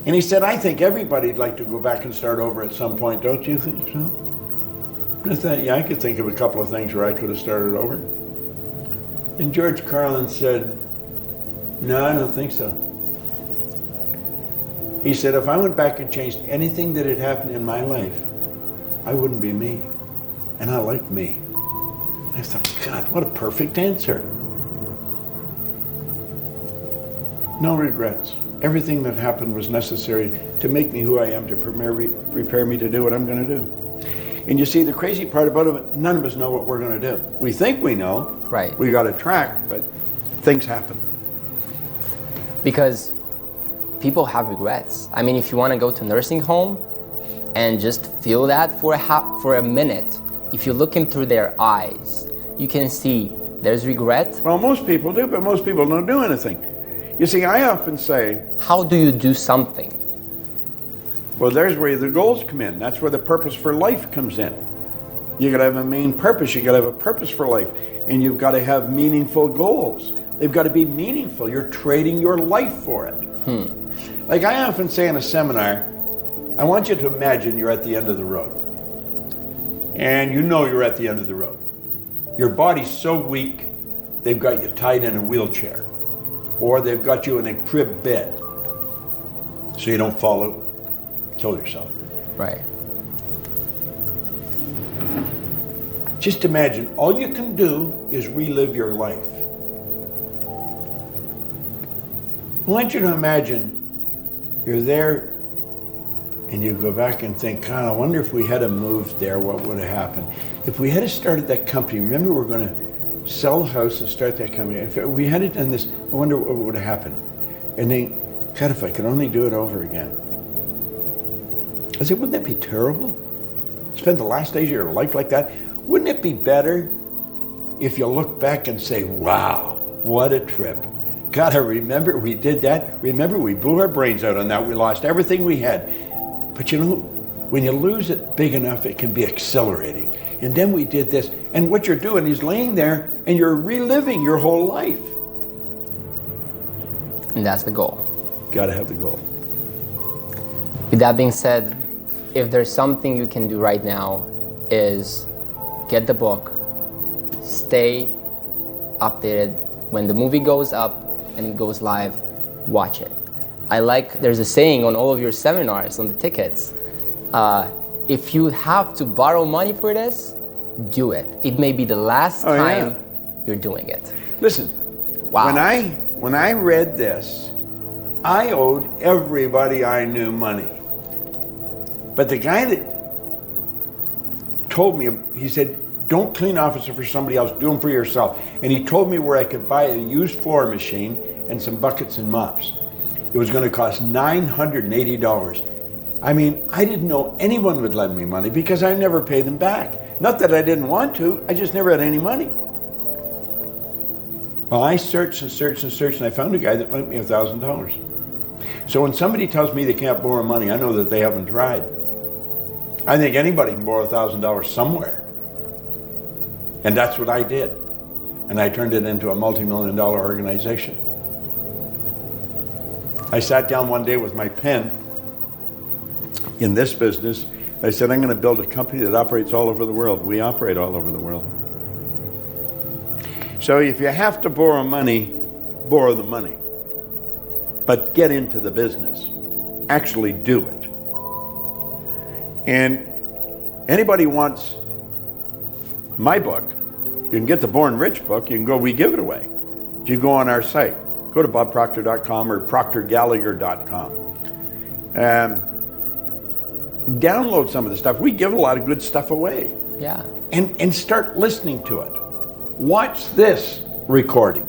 And he said, I think everybody'd like to go back and start over at some point, don't you think so? I thought, yeah, I could think of a couple of things where I could have started over. And George Carlin said, no, I don't think so. He said, if I went back and changed anything that had happened in my life, I wouldn't be me. And I like me. I thought, God, what a perfect answer. No regrets. Everything that happened was necessary to make me who I am, to prepare me to do what I'm going to do. And you see, the crazy part about it, none of us know what we're going to do. We think we know. Right. We got a track, but things happen. Because people have regrets. I mean, if you want to go to nursing home and just feel that for a minute, if you look in through their eyes, you can see there's regret. Well, most people do, but most people don't do anything. You see, I often say, how do you do something? well, there's where the goals come in. That's where the purpose for life comes in. You gotta have a main purpose. You gotta have a purpose for life. And you've got to have meaningful goals. They've got to be meaningful. You're trading your life for it. Like I often say in a seminar, I want you to imagine you're at the end of the road. And you know you're at the end of the road. Your body's so weak, they've got you tied in a wheelchair. Or they've got you in a crib bed. So you don't fall out, kill yourself. Right. Just imagine, all you can do is relive your life. I want you to imagine you're there and you go back and think, God, I wonder if we had moved there, what would have happened? If we had started that company, remember we're going to sell the house and start that company. If we had done this, I wonder what would have happened. And then, God, if I could only do it over again. I said, wouldn't that be terrible? Spend the last days of your life like that? Wouldn't it be better if you look back and say, wow, what a trip. God, I remember we did that. Remember we blew our brains out on that. We lost everything we had. But you know, when you lose it big enough, it can be exhilarating. And then we did this. And what you're doing is laying there and you're reliving your whole life. And that's the goal. Got to have the goal. With that being said, if there's something you can do right now is get the book, stay updated. When the movie goes up and it goes live, watch it. There's a saying on all of your seminars, on the tickets, if you have to borrow money for this, do it. It may be the last time you're doing it. Listen, wow. When I read this, I owed everybody I knew money. But the guy that told me, he said, don't clean offices for somebody else, do them for yourself. And he told me where I could buy a used floor machine and some buckets and mops. It was going to cost $980. I mean, I didn't know anyone would lend me money because I never paid them back. Not that I didn't want to, I just never had any money. Well, I searched and searched and searched, and I found a guy that lent me $1,000. So when somebody tells me they can't borrow money, I know that they haven't tried. I think anybody can borrow $1,000 somewhere. And that's what I did. And I turned it into a multi-million-dollar organization. I sat down one day with my pen in this business. I said, I'm going to build a company that operates all over the world. We operate all over the world. So if you have to borrow money, borrow the money. But get into the business. Actually do it. And anybody wants my book, you can get the Born Rich book, you can go, we give it away. If you go on our site, go to bobproctor.com or proctorgallagher.com. Download some of the stuff. We give a lot of good stuff away. Yeah. And start listening to it. Watch this recording.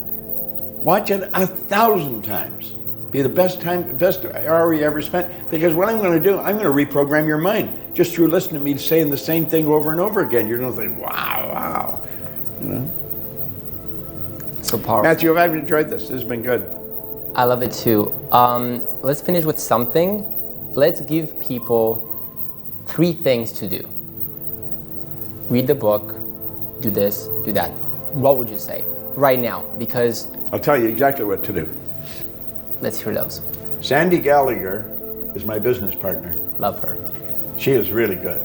Watch it 1,000 times. Be the best hour you ever spent. Because what I'm going to do, I'm going to reprogram your mind just through listening to me saying the same thing over and over again. You're going to think, wow. You know. So powerful. Matthew, I've enjoyed this. This has been good. I love it too. Let's finish with something. Let's give people 3 things to do. Read the book, do this, do that. What would you say right now? Because I'll tell you exactly what to do. let's hear those. Sandy Gallagher is my business partner. Love her. She is really good.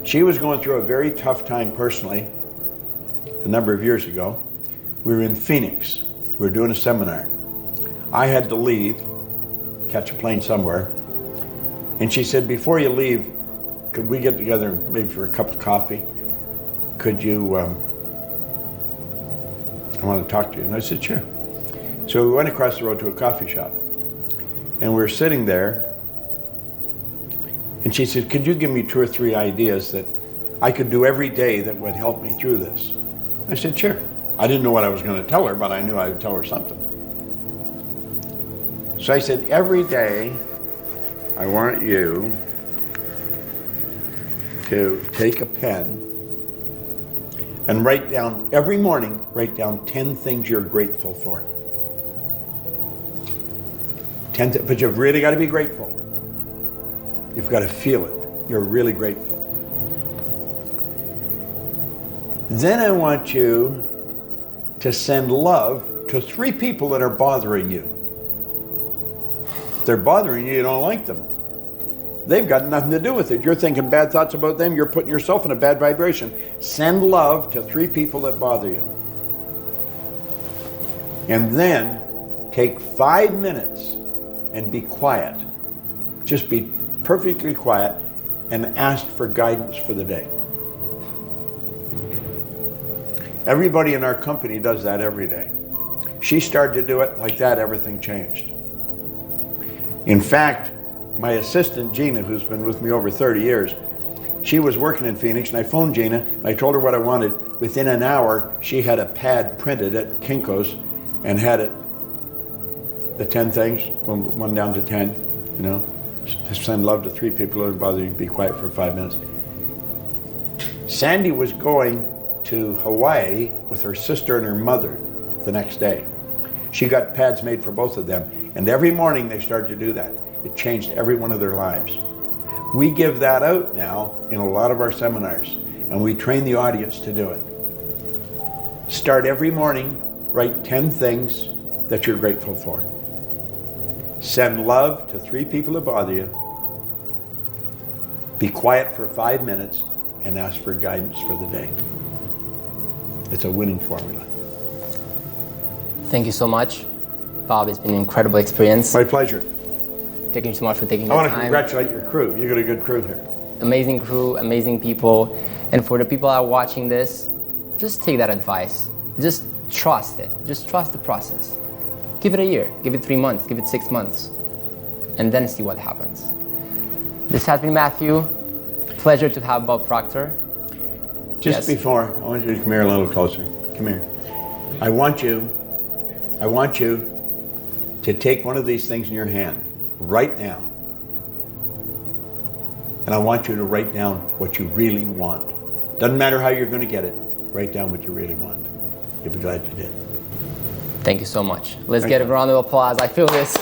She was going through a very tough time personally a number of years ago. We were in Phoenix. We were doing a seminar. I had to leave, catch a plane somewhere. And she said, before you leave, could we get together maybe for a cup of coffee? Could you, I want to talk to you. And I said, sure. So we went across the road to a coffee shop. And we were sitting there. And she said, could you give me 2 or 3 ideas that I could do every day that would help me through this? I said, sure. I didn't know what I was going to tell her, but I knew I would tell her something. So I said, every day, I want you to take a pen and write down, every morning, write down 10 things you're grateful for. 10, but you've really got to be grateful. You've got to feel it. You're really grateful. Then I want you to send love to 3 people that are bothering you. If they're bothering you, you don't like them. They've got nothing to do with it. You're thinking bad thoughts about them. You're putting yourself in a bad vibration. Send love to 3 people that bother you. And then take 5 minutes and be quiet. Just be perfectly quiet and ask for guidance for the day. Everybody in our company does that every day. She started to do it like that, everything changed. In fact, my assistant, Gina, who's been with me over 30 years, she was working in Phoenix, and I phoned Gina, and I told her what I wanted. Within an hour, she had a pad printed at Kinko's and had it, the 10 things, one down to 10, you know. Send love to 3 people who bother you, be quiet for 5 minutes. Sandy was going to Hawaii with her sister and her mother the next day. She got pads made for both of them, and every morning they started to do that. It changed every one of their lives. We give that out now in a lot of our seminars, and we train the audience to do it. Start every morning, write 10 things that you're grateful for. Send love to 3 people that bother you. Be quiet for 5 minutes and ask for guidance for the day. It's a winning formula. Thank you so much, Bob. It's been an incredible experience. My pleasure. Thank you so much for taking I the want time. to congratulate your crew. You got a good crew here. Amazing crew, amazing people. And for the people that are watching this, just take that advice. Just trust it. Just trust the process. Give it a year, give it 3 months, give it 6 months, and then see what happens. This has been Matthew. Pleasure to have Bob Proctor. Just before, I want you to come here a little closer. Come here. I want you to take one of these things in your hand right now. And I want you to write down what you really want. Doesn't matter how you're going to get it. Write down what you really want. You'll be glad you did. Thank you so much. Let's get a round of applause. I feel this.